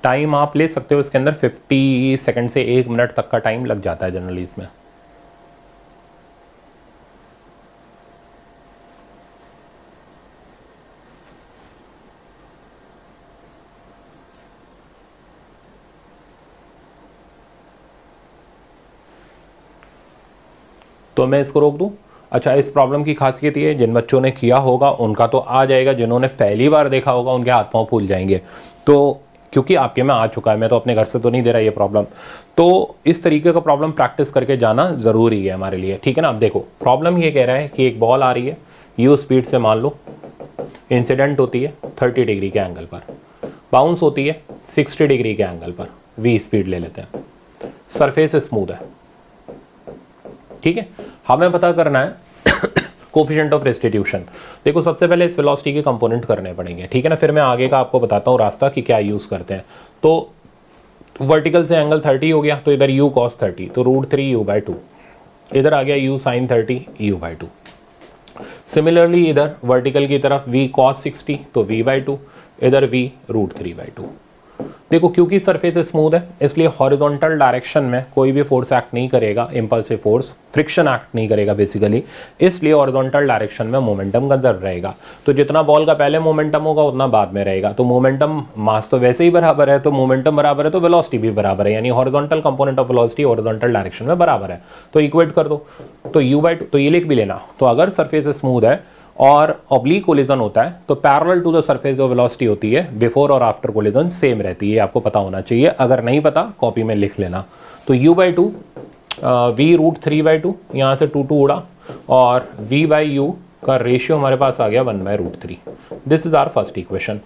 टाइम आप ले सकते हो इसके अंदर 50 सेकंड से 1 मिनट तक का टाइम लग जाता है जनरली इसमें। तो मैं इसको रोक दूं। अच्छा, इस प्रॉब्लम की खासियत ये है जिन बच्चों ने किया होगा उनका तो आ जाएगा, जिन्होंने पहली बार देखा होगा उनके हाथ पांव फूल जाएंगे। तो क्योंकि आपके में आ चुका है, मैं तो अपने घर से तो नहीं दे रहा ये प्रॉब्लम, तो इस तरीके का प्रॉब्लम प्रैक्टिस करके जाना ज़रूरी है हमारे लिए, ठीक है ना। अब देखो प्रॉब्लम ये कह रहा है कि एक बॉल आ रही है यू स्पीड से, मान लो इंसिडेंट होती है 30 डिग्री के एंगल पर, बाउंस होती है 60 डिग्री के एंगल पर, वी स्पीड ले लेते हैं, सरफेस स्मूथ है, ठीक है। हमें पता करना है कोफिशिएंट ऑफ रेस्टिट्यूशन। देखो सबसे पहले इस वेलोसिटी के कंपोनेंट करने पड़ेंगे, ठीक है ना, फिर मैं आगे का आपको बताता हूँ रास्ता कि क्या यूज़ करते हैं। तो वर्टिकल से एंगल 30 हो गया, तो इधर u cos 30, तो √3u/2, इधर आ गया u sin 30 u/2। सिमिलरली इधर वर्टिकल की तरफ v cos 60, तो v/2, इधर v √3/2। देखो क्योंकि सरफेस स्मूथ है इसलिए हॉरिजॉन्टल डायरेक्शन में कोई भी फोर्स एक्ट नहीं करेगा, इंपल्सिव फोर्स, फ्रिक्शन एक्ट नहीं करेगा बेसिकली, इसलिए हॉरिजॉन्टल डायरेक्शन में मोमेंटम कंजर्व रहेगा। तो जितना बॉल का पहले मोमेंटम होगा उतना बाद में रहेगा। तो मोमेंटम, मास तो वैसे ही बराबर है, तो मोमेंटम बराबर है तो वेलोसिटी भी बराबर है, यानी horizontal component of velocity horizontal direction में बराबर है। तो इक्वेट कर दो, तो u/2, तो ये लिख भी लेना। तो अगर सरफेस स्मूथ है और ऑब्लिक कोलिजन होता है तो पैरेलल टू द सरफेस जो वेलोसिटी होती है बिफोर और आफ्टर कोलिजन सेम रहती है, आपको पता होना चाहिए। अगर नहीं पता कॉपी में लिख लेना। तो u/2 v√3/2, यहाँ से 2 उड़ा और v/u का रेशियो हमारे पास आ गया 1/√3। This is our first equation.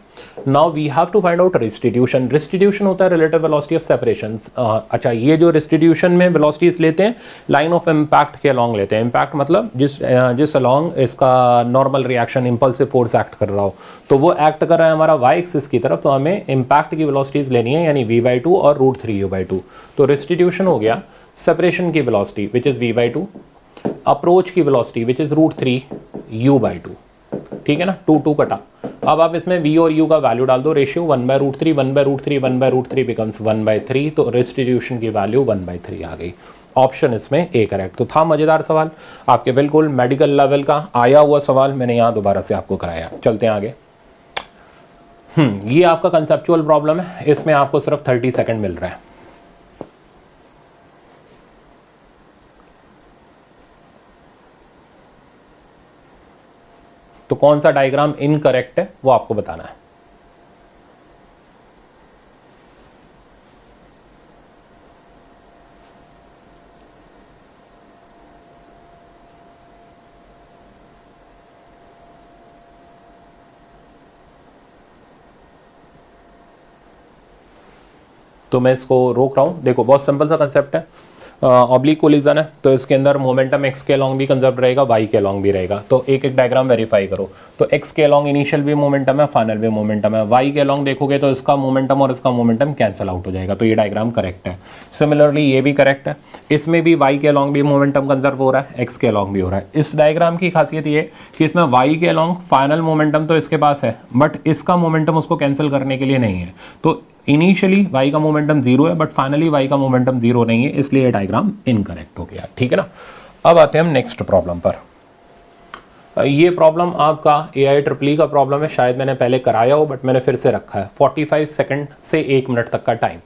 Now we have to find out restitution. Restitution होता है रिलेटिव वेलोसिटी ऑफ सेपरेशन। अच्छा, ये जो रिस्टिट्यूशन में वेलोसिटीज लेते हैं लाइन ऑफ इम्पैक्ट के अलॉन्ग लेते हैं। इम्पैक्ट मतलब जिस अलॉन्ग इसका normal reaction impulsive force act कर रहा हो, तो वो एक्ट कर रहा है हमारा y एक्सिस की तरफ, तो हमें इम्पैक्ट की वेलोसिटीज लेनी है, यानी v/2 और √3u/2। तो रिस्टिट्यूशन हो गया सेपरेशन की velocity which is v/2, approach की वेलोसिटी विच इज √3u/2। ठीक है ना, 2 कटा। अब आप इसमें v और u का वैल्यू डाल दो, रेशियो 1/√3 1/√3 1/√3 बिकम्स 1/3, तो रिस्टिट्यूशन की वैल्यू 1/3 आ गई। ऑप्शन इसमें ए करेक्ट। तो था मजेदार सवाल, आपके बिल्कुल मेडिकल लेवल का आया हुआ सवाल, मैंने यहाँ दोबारा से आपको कराया। चलते हैं आगे। ये आपका कंसेप्चुअल प्रॉब्लम है, इसमें आपको सिर्फ 30 सेकेंड मिल रहा है। तो कौन सा डायग्राम इनकरेक्ट है वो आपको बताना है। तो मैं इसको रोक रहा हूं। देखो बहुत सिंपल सा कंसेप्ट है, ऑब्लिक कोलिजन है तो इसके अंदर मोमेंटम x के अलॉन्ग भी कंजर्व रहेगा, y के अलॉन्ग भी रहेगा। तो एक एक डायग्राम वेरीफाई करो। तो x के अलॉन्ग इनिशियल भी मोमेंटम है, फाइनल भी मोमेंटम है। y के अलॉन्ग देखोगे तो इसका मोमेंटम और इसका मोमेंटम कैंसिल आउट हो जाएगा, तो ये डायग्राम करेक्ट है। सिमिलरली ये भी करेक्ट है, इसमें भी y के अलॉन्ग भी मोमेंटम कंजर्व हो रहा है, x के अलॉन्ग भी हो रहा है। इस डायग्राम की खासियत ये कि इसमें y के अलॉन्ग फाइनल मोमेंटम तो इसके पास है, बट इसका मोमेंटम उसको कैंसिल करने के लिए नहीं है। तो इनिशियली y का मोमेंटम 0 है, बट फाइनली y का मोमेंटम 0 नहीं है, इसलिए डायग्राम इनकरेक्ट हो गया। ठीक है ना। अब आते हैं हम नेक्स्ट प्रॉब्लम पर। ये प्रॉब्लम आपका AIEEE का प्रॉब्लम है, शायद मैंने पहले कराया हो बट मैंने फिर से रखा है। 45 सेकंड से 1 मिनट तक का टाइम।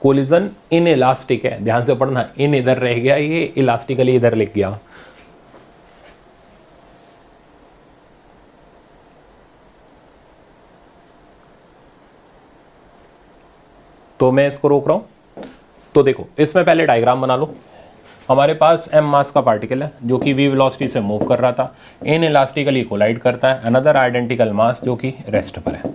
कोलिजन इन इलास्टिक है, ध्यान से पढ़ना, इन इधर रह गया, ये इलास्टिकली इधर लिख गया। तो मैं इसको रोक रहा हूं। तो देखो इसमें पहले डायग्राम बना लो। हमारे पास m मास का पार्टिकल है जो कि v वेलोसिटी से मूव कर रहा था, इन इलास्टिकली कोलाइड करता है अनदर आइडेंटिकल मास जो कि रेस्ट पर है।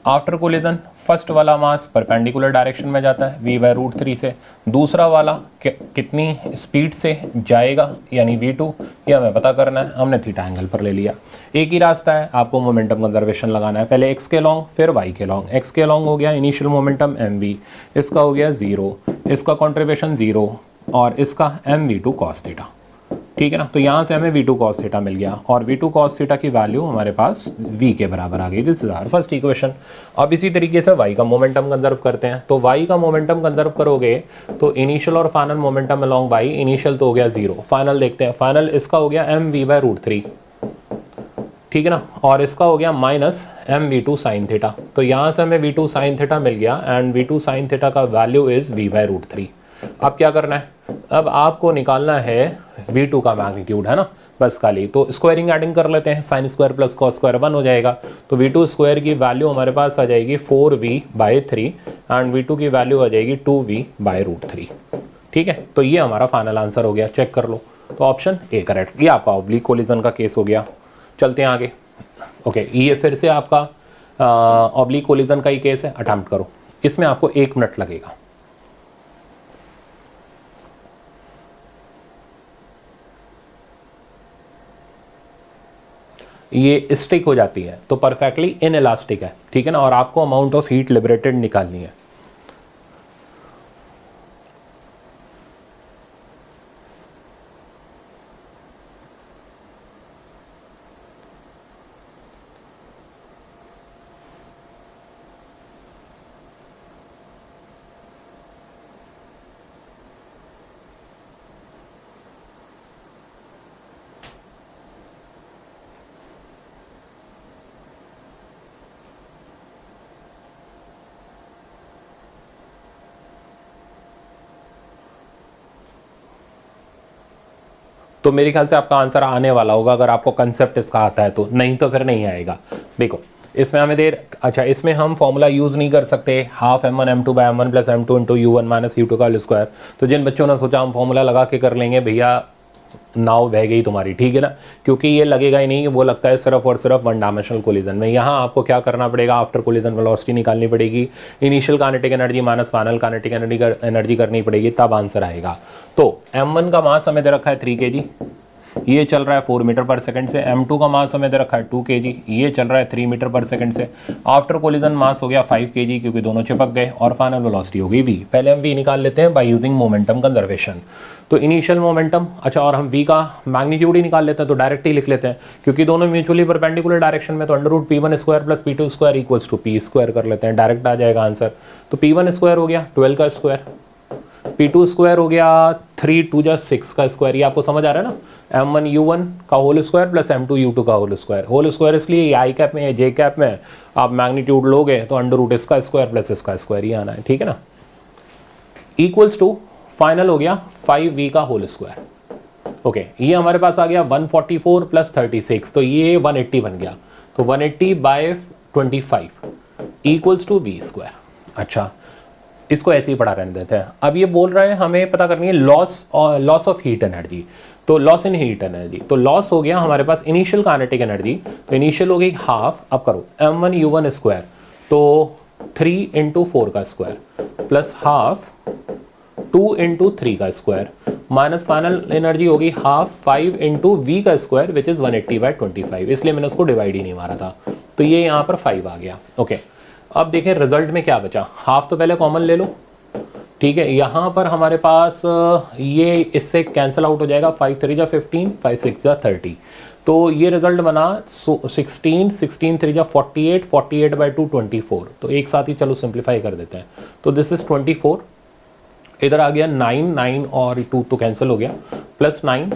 आफ्टर कोलिजन फर्स्ट वाला मास परपेंडिकुलर डायरेक्शन में जाता है v/√3 से, दूसरा वाला कितनी स्पीड से जाएगा यानी v2, ये हमें पता करना है। हमने थीटा एंगल पर ले लिया। एक ही रास्ता है, आपको मोमेंटम कंजर्वेशन लगाना है, पहले x के लॉन्ग फिर y के लॉन्ग। x के लॉन्ग हो गया इनिशियल मोमेंटम mv, इसका हो गया 0, इसका कॉन्ट्रीब्यूशन 0 और इसका mv2 cos थीटा। ठीक है ना। तो यहाँ से हमें v2 cos थीटा मिल गया और v2 cos थीटा की वैल्यू हमारे पास v के बराबर आ गई। This is our first equation. अब इसी तरीके से y का मोमेंटम कंजर्व करते हैं। तो y का मोमेंटम कंजर्व करोगे तो इनिशियल और final momentum along y, initial तो हो गया 0, फाइनल देखते हैं। फाइनल इसका हो गया mv/√3, ठीक है ना, और इसका हो गया माइनस mv2 sin थीटा। तो यहाँ से हमें v2 sin थीटा मिल गया एंड v2 sin थीटा का वैल्यू इज v/√3। अब क्या करना है, अब आपको निकालना है v2 का मैग्नीट्यूड, है ना, बस खाली। तो स्क्वायरिंग एडिंग कर लेते हैं, sine square plus cos square 1 हो जाएगा। तो v2 स्क्वायर की वैल्यू हमारे पास आ जाएगी 4v/3 एंड v2 की वैल्यू आ जाएगी 2v/√3। ठीक है, तो ये हमारा फाइनल आंसर हो गया, चेक कर लो। तो ऑप्शन ए करेक्ट। ये आपका ऑब्लिक कोलिजन का केस हो गया। चलते हैं आगे। ओके, ये फिर से आपका ऑब्लिक कोलिजन का ही केस है, अटेम्प्ट करो। इसमें आपको 1 मिनट लगेगा। ये स्टिक हो जाती है तो परफेक्टली इनइलास्टिक है, ठीक है ना, और आपको अमाउंट ऑफ हीट लिबरेटेड निकालनी है। तो मेरे ख्याल से आपका आंसर आने वाला होगा अगर आपको कंसेप्ट इसका आता है तो, नहीं तो फिर नहीं आएगा। देखो इसमें हमें अच्छा इसमें हम फॉर्मूला यूज़ नहीं कर सकते, half m1 m2 by m1 plus m2 into u1 minus u2 का होल स्क्वायर। तो जिन बच्चों ने सोचा हम फॉर्मूला लगा के कर लेंगे, भैया नाव बह गई तुम्हारी, ठीक है ना, क्योंकि ये लगेगा ही नहीं, वो लगता है सिर्फ और सिर्फ वन डायमेंशनल कोलिजन में। यहाँ आपको क्या करना पड़ेगा, आफ्टर कोलिजन वेलोसिटी निकालनी पड़ेगी, initial kinetic energy minus final kinetic energy करनी पड़ेगी, तब आंसर आएगा। तो m1 का मास हमें दे रखा है 3 kg, ये चल रहा है 4 मीटर पर सेकंड से। m2 का मास हमें दे रखा है 2 kg, ये चल रहा है 3 मीटर पर सेकंड से। आफ्टर कोलिजन मास हो गया 5 kg क्योंकि दोनों चिपक गए, और फाइनल वेलोसिटी हो गई v। पहले हम v निकाल लेते हैं बाय यूजिंग मोमेंटम कंजर्वेशन। तो इनिशियल मोमेंटम, अच्छा, और हम v का मैग्नीट्यूड ही निकाल लेते हैं, तो डायरेक्ट ही लिख लेते हैं क्योंकि दोनों म्यूचुअली परपेंडिकुलर डायरेक्शन में, तो under root p1 square plus p2 square equals to p square कर लेते हैं, डायरेक्ट आ जाएगा आंसर। तो p1 स्क्वायर हो गया 12 का स्क्वायर, p2 स्क्वायर हो गया 3 2 जा 6 का स्क्वायर, ये आपको समझ आ रहा है ना, m1 u1 का whole square plus m2 u2 का होल स्क्वायर। होल स्क्वायर इसलिए ये आई कैप में है, जे कैप में आप मैग्नीट्यूड लोगे तो अंडर रूट इसका स्क्वायर प्लस इसका स्क्वायर ही आना है, ठीक है ना, इक्वल्स टू फाइनल हो गया 5v का होल स्क्वायर। ओके, ये हमारे पास आ गया 144 प्लस 36, तो ये 180 बन गया, तो 180 by 25 equals to v square. अच्छा, इसको ऐसे ही पढ़ा रहने देते हैं। अब ये बोल रहे हैं हमें पता करनी है लॉस ऑफ हीट एनर्जी, तो लॉस इन हीट एनर्जी, तो लॉस हो गया हमारे पास इनिशियल काइनेटिक एनर्जी, तो इनिशियल हो गई हाफ, अब करो m1 u1 स्क्वायर, तो 3 इंटू 4 का स्क्वायर प्लस हाफ 2 इंटू 3 का स्क्वायर माइनस फाइनल एनर्जी होगी हाफ 5 इंटू वी का स्क्वायर विच इज 180 बाई 25, इसलिए मैंने उसको डिवाइड ही नहीं मारा था, तो ये यहाँ पर 5 आ गया। ओके, अब देखें रिजल्ट में क्या बचा, हाफ तो पहले कॉमन ले लो, ठीक है, यहाँ पर हमारे पास ये इससे कैंसिल आउट हो जाएगा, 5 3 जा 15, 5 6 जा 30, तो ये रिजल्ट बना 16 16 3 जा 48, 48 बाई 2 24, तो एक साथ ही चलो सिंप्लीफाई कर देते हैं, तो दिस इज 24, इधर आ गया 9 9 और 2 तो कैंसिल हो गया, प्लस 9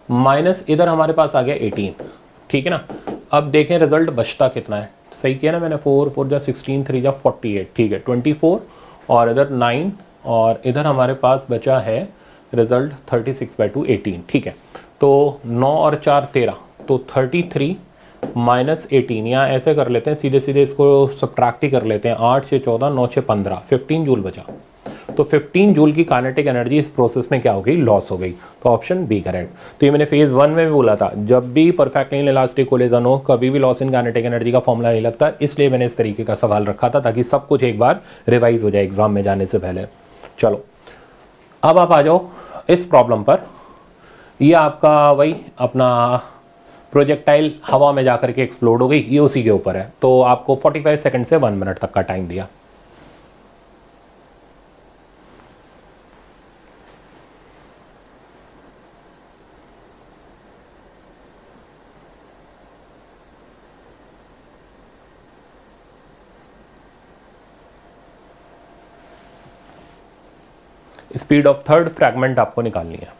माइनस इधर हमारे पास आ गया 18, ठीक है ना। अब देखें रिजल्ट बचता कितना है, सही किया ना मैंने, 4 4 जा 16 3 जा 48, ठीक है, 24 और इधर 9 और इधर हमारे पास बचा है रिजल्ट 36 बाई 2 18, ठीक है, तो 9 और 4 13, तो 33 माइनस 18, यहाँ ऐसे कर लेते हैं, सीधे सीधे इसको सब्ट्रैक्ट ही कर लेते हैं, 8 6 14 9 6 15, 15 जूल बचा, तो 15 जूल की काइनेटिक एनर्जी इस प्रोसेस में क्या हो गई, लॉस हो गई, तो ऑप्शन बी करेक्ट। तो ये मैंने फेज 1 में भी बोला था, जब भी परफेक्टली इलास्टिक कोलिजन हो कभी भी लॉस इन काइनेटिक एनर्जी का फॉर्मूला नहीं लगता, इसलिए मैंने इस तरीके का सवाल रखा था ताकि सब कुछ एक बार रिवाइज हो जाए एग्जाम में जाने से पहले। चलो अब आप आ जाओ इस प्रॉब्लम पर, ये आपका वही अपना प्रोजेक्टाइल हवा में जाकर के एक्सप्लोड हो गई, ये उसी के ऊपर है, तो आपको 45 सेकंड से 1 मिनट तक का टाइम दिया। स्पीड ऑफ थर्ड फ्रैगमेंट आपको निकालनी है।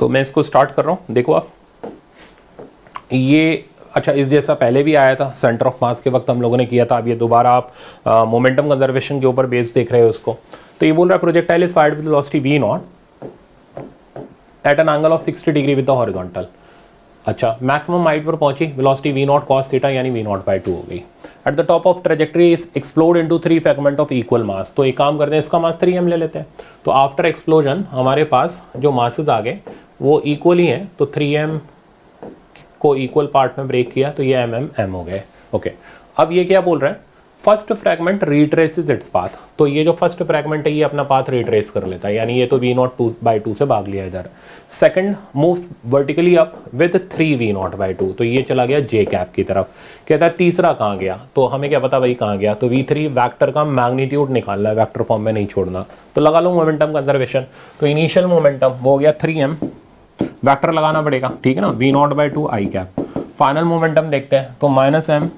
तो मैं इसको स्टार्ट कर रहा हूं, देखो आप ये, अच्छा इस जैसा पहले भी आया था, सेंटर ऑफ मास के वक्त हम लोगों ने किया था, अब ये दोबारा आप मोमेंटम कंजर्वेशन के ऊपर बेस देख रहे हो उसको। तो ये बोल रहा है projectile is fired with velocity v not at an angle of 60 degree with the horizontal. अच्छा, मैक्सिमम हाइट पर पहुंची, velocity v not cos theta यानी v नॉट बाई 2 हो गई। At the top of trajectory is explode into 3 fragment of equal मास, तो एक काम करते हैं, इसका मास 3m ले लेते हैं, तो आफ्टर एक्सप्लोजन हमारे पास जो मासेस आ गए वो इक्वल ही हैं, तो 3m को इक्वल पार्ट में ब्रेक किया तो ये mm हो गए। ओके, अब ये क्या बोल रहे हैं, first fragment retraces it's path, तो ये जो फर्स्ट फ्रैगमेंट है ये अपना पाथ रिट्रेस कर लेता है, यानी ये तो v नॉट 2/2 से भाग लिया इधर। Second moves vertically up with 3v not by 2, तो ये चला गया j कैप की तरफ। कहता है तीसरा कहाँ गया, तो हमें क्या पता भाई कहाँ गया, तो v3 वेक्टर का मैग्नीट्यूड निकालना है, वेक्टर फॉर्म में नहीं छोड़ना, तो लगा लो मोमेंटम कंजर्वेशन। तो इनिशियल मोमेंटम वो हो गया 3m, वेक्टर लगाना पड़ेगा, ठीक है ना, v naught by 2 i cap, final momentum देखते हैं, तो minus m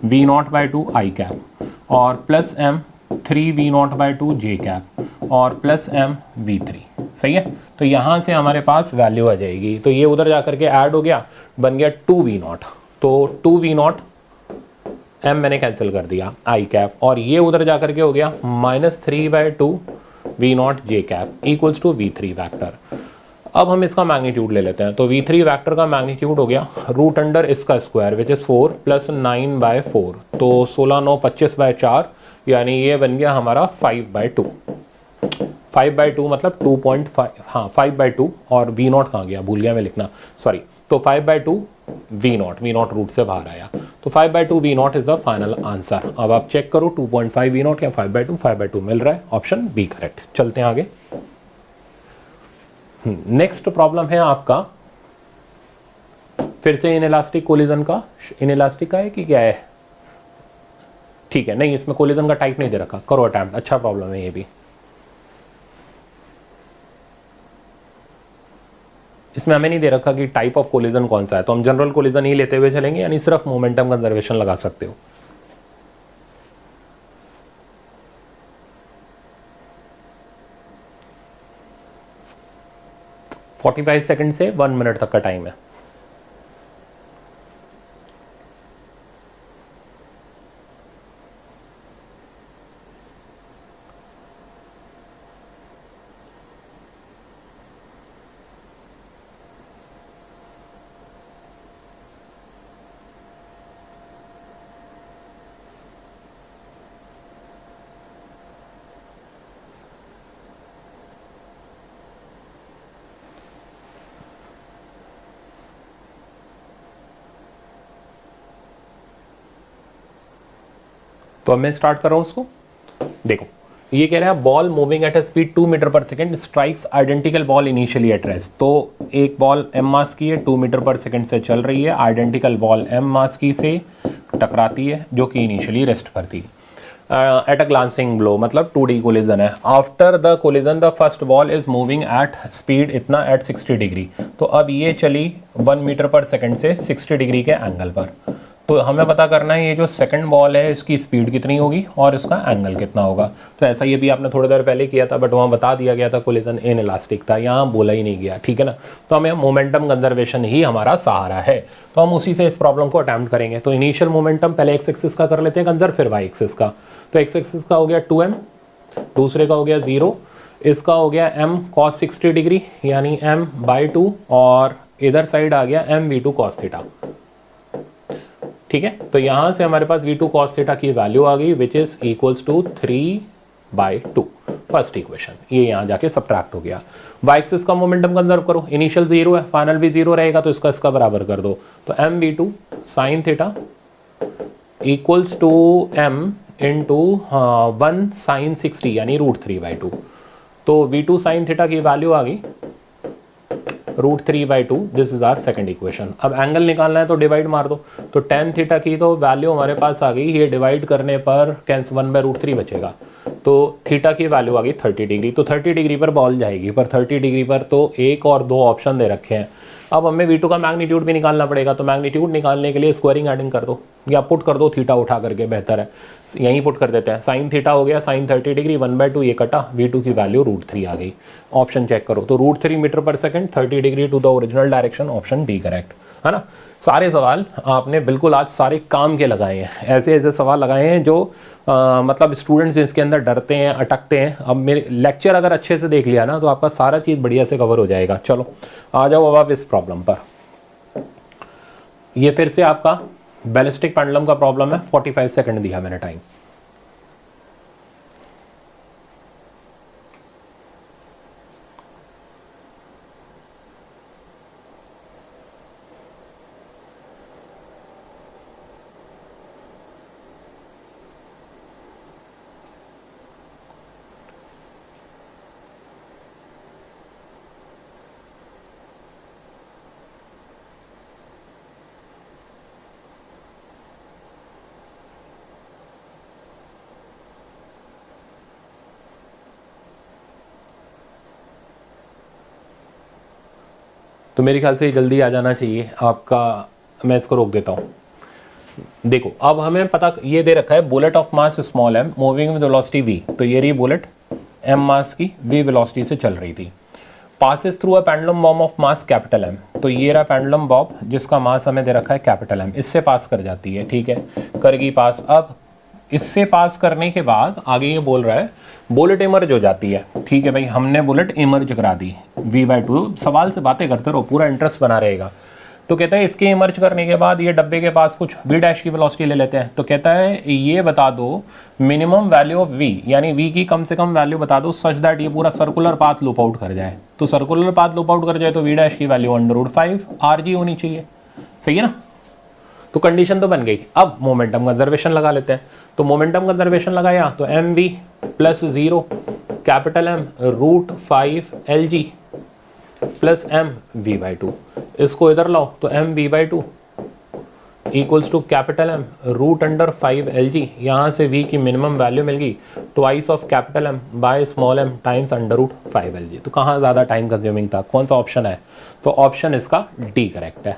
v naught by two i cap और प्लस एम 3v0/2 जे कैप और प्लस एम v3। सही है, तो यहाँ से हमारे पास वैल्यू आ जाएगी, तो ये उधर जा करके ऐड हो गया, बन गया 2v0, तो 2v0 एम मैंने कैंसिल कर दिया आई कैप, और ये उधर जा करके हो गया -3/2 v0 j cap equals to v3 vector. अब हम इसका मैग्नीट्यूड ले लेते हैं, तो v3 वैक्टर का मैग्नीट्यूड हो गया रूट अंडर इसका स्क्वायर विच इज़ 4 प्लस 9/4, तो 16 9 25/4, यानी ये बन गया हमारा 5/2। 5/2 मतलब 2.5, हाँ 5/2, और v0 कहाँ गया, भूल गया मैं लिखना, सॉरी, तो 5/2 v0 रूट से बाहर आया, तो 5/2 v0 is the final answer. अब आप चेक करो 2.5 v0 या 5/2 मिल रहा है, ऑप्शन बी करेक्ट। चलते हैं आगे। नेक्स्ट प्रॉब्लम है आपका फिर से इनइलास्टिक कोलिजन का। इनइलास्टिक का है कि क्या है, ठीक है, नहीं इसमें कोलिजन का टाइप नहीं दे रखा, करो अटेम्प्ट, अच्छा प्रॉब्लम है ये भी। इसमें हमें नहीं दे रखा कि टाइप ऑफ कोलिजन कौन सा है, तो हम जनरल कोलिजन ही लेते हुए चलेंगे, यानी सिर्फ मोमेंटम कंजर्वेशन लगा सकते हो। तो 45 सेकंड से 1 मिनट तक का टाइम है। तो अब मैं स्टार्ट कर रहा हूं उसको। देखो ये कह रहा है ball moving at a speed 2 metre पर second strikes identical ball initially at rest. तो एक बॉल एम मास की है, 2 मीटर पर सेकंड से चल रही है, आइडेंटिकल बॉल एम मास की से टकराती है जो कि इनिशियली रेस्ट पर थी। एट अ ग्लांसिंग ब्लो मतलब 2D कोलिजन है। After the collision the first ball is moving at speed इतना एट 60 डिग्री। तो अब ये चली 1 मीटर पर सेकंड से 60 डिग्री के एंगल पर। तो हमें पता करना है ये जो सेकंड बॉल है इसकी स्पीड कितनी होगी और इसका एंगल कितना होगा। तो ऐसा ये भी आपने थोड़ी देर पहले किया था, बट वहाँ बता दिया गया था कोलिजन इनइलास्टिक था, यहाँ बोला ही नहीं गया, ठीक है ना। तो हमें मोमेंटम कंजर्वेशन ही हमारा सहारा है, तो हम उसी से इस प्रॉब्लम को अटैम्प्ट करेंगे। तो इनिशियल मोमेंटम पहले एक्स एक्सिस का कर लेते हैं कंजर्व, फिर वाई एक्सिस का। तो एक्स एक्सिस का हो गया 2m, दूसरे का हो गया 0, इसका हो गया m cos 60 डिग्री यानी m/2, और इधर साइड आ गया m v2 cos थीटा। ठीक है, तो यहां से हमारे पास v2 cos थीटा की वैल्यू आ गई which is equals to 3/2, first equation. ये यहां जाके सब्ट्रैक्ट हो गया। वाई एक्सिस का मोमेंटम कंजर्व करो, इनिशियल 0 है, फाइनल भी 0 रहेगा, तो इसका बराबर कर दो। तो m v2 sin theta equals to m into 1 sin 60 यानी √3/2। तो v2 sin थीटा की वैल्यू आ गई √3/2, this is our second equation. अब एंगल निकालना है तो डिवाइड मार दो, तो tan थीटा की तो वैल्यू हमारे पास आ गई, ये डिवाइड करने पर कैंसिल 1/√3 बचेगा, तो थीटा की वैल्यू आ गई 30 डिग्री। तो 30 डिग्री पर बॉल जाएगी, पर 30 डिग्री पर तो एक और दो ऑप्शन दे रखे हैं। अब हमें v2 का मैग्नीट्यूड भी निकालना पड़ेगा, तो मैग्नीट्यूड निकालने के लिए स्क्वायरिंग एडिंग कर दो या पुट कर दो थीटा उठा करके, बेहतर है यहीं पुट कर देते हैं। साइन थीटा हो गया sin 30 डिग्री, 1/2 ये कटा, v2 की वैल्यू √3 आ गई। ऑप्शन चेक करो, तो √3 मीटर पर second 30 degree to the original direction, option D correct है ना। सारे सवाल आपने बिल्कुल आज सारे काम के लगाए हैं, ऐसे ऐसे सवाल लगाए हैं जो मतलब स्टूडेंट्स इसके अंदर डरते हैं, अटकते हैं। अब मेरे लेक्चर अगर अच्छे से देख लिया ना तो आपका सारा चीज़ बढ़िया से कवर हो जाएगा। चलो आ जाओ अब आप इस प्रॉब्लम पर। ये फिर से आपका बैलिस्टिक पेंडुलम का प्रॉब्लम है, 45 सेकंड दिया मैंने टाइम। तो मेरे ख्याल से जल्दी आ जाना चाहिए आपका मैं इसको रोक देता हूँ। देखो अब हमें पता ये दे रखा है bullet of mass small m moving with velocity v, तो ये रही बुलेट m मास की v वेलोसिटी से चल रही थी, passes through a pendulum Bob of mass capital M, तो ये रहा पेंडुलम बॉब जिसका मास हमें दे रखा है कैपिटल M, इससे पास कर जाती है, ठीक है, करेगी पास। अब इससे पास करने के बाद आगे ये बोल रहा है बुलेट इमर्ज हो जाती है, ठीक है भाई, हमने बुलेट इमर्ज करा दी v/2, सवाल से बातें करते रहो, पूरा इंटरेस्ट बना रहेगा। तो कहता है इसके इमर्ज करने के बाद ये डब्बे के पास कुछ v डैश की वेलोसिटी ले लेते हैं, तो कहता है ये बता दो मिनिमम वैल्यू ऑफ v, यानी v की कम से कम वैल्यू बता दो सच दैट ये पूरा सर्कुलर पाथ लूप आउट कर जाए। तो सर्कुलर पाथ लूप आउट कर जाए तो v डैश की वैल्यू √5 rg होनी चाहिए, सही है ना। तो कंडीशन तो बन गई। अब मोमेंटम कंजर्वेशन लगा लेते हैं, तो मोमेंटम कंजर्वेशन लगाया तो mv plus 0 capital M √5 lg plus m v/2, इसको इधर लाओ तो m v/2 equals to capital M √5 lg, यहाँ से v की मिनिमम वैल्यू मिल गई twice of capital M by small m times √5 lg। तो कहाँ ज़्यादा टाइम कंज्यूमिंग था, कौन सा ऑप्शन है, तो ऑप्शन इसका डी करेक्ट है।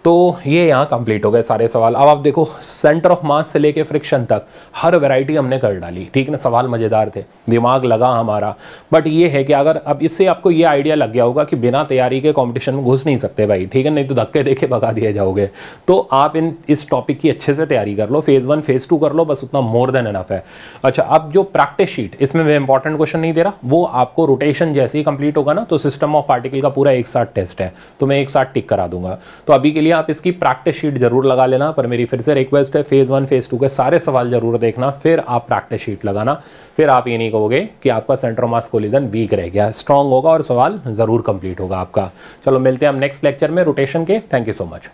तो ये यहाँ कंप्लीट हो गए सारे सवाल। अब आप देखो सेंटर ऑफ मास से लेके फ्रिक्शन तक हर वैरायटी हमने कर डाली, ठीक ना। सवाल मज़ेदार थे, दिमाग लगा हमारा, बट ये है कि अगर अब इससे आपको ये आइडिया लग गया होगा कि बिना तैयारी के कंपटीशन में घुस नहीं सकते भाई, ठीक है, नहीं तो धक्के देके भगा दिए जाओगे। तो आप इस टॉपिक की अच्छे से तैयारी कर लो, फेज़ 1 फेज़ 2 कर लो, बस उतना मोर देन इनफ है। अच्छा, अब जो प्रैक्टिस शीट, इसमें मैं इंपॉर्टेंट क्वेश्चन नहीं दे रहा, वो आपको रोटेशन जैसे ही कंप्लीट होगा ना तो सिस्टम ऑफ पार्टिकल का पूरा एक साथ टेस्ट है, तो मैं एक साथ टिक करा दूंगा। तो अभी के लिए आप इसकी प्रैक्टिस शीट जरूर लगा लेना, पर मेरी फिर से रिक्वेस्ट है फेज़ 1 फेज़ 2 के सारे सवाल जरूर देखना, फिर आप प्रैक्टिस शीट लगाना, फिर आप ये नहीं कहोगे कि आपका centre of mass collision weak रह गया, स्ट्रांग होगा और सवाल जरूर कंप्लीट होगा आपका। चलो मिलते हैं हम नेक्स्ट लेक्चर में रोटेशन के। Thank you so much.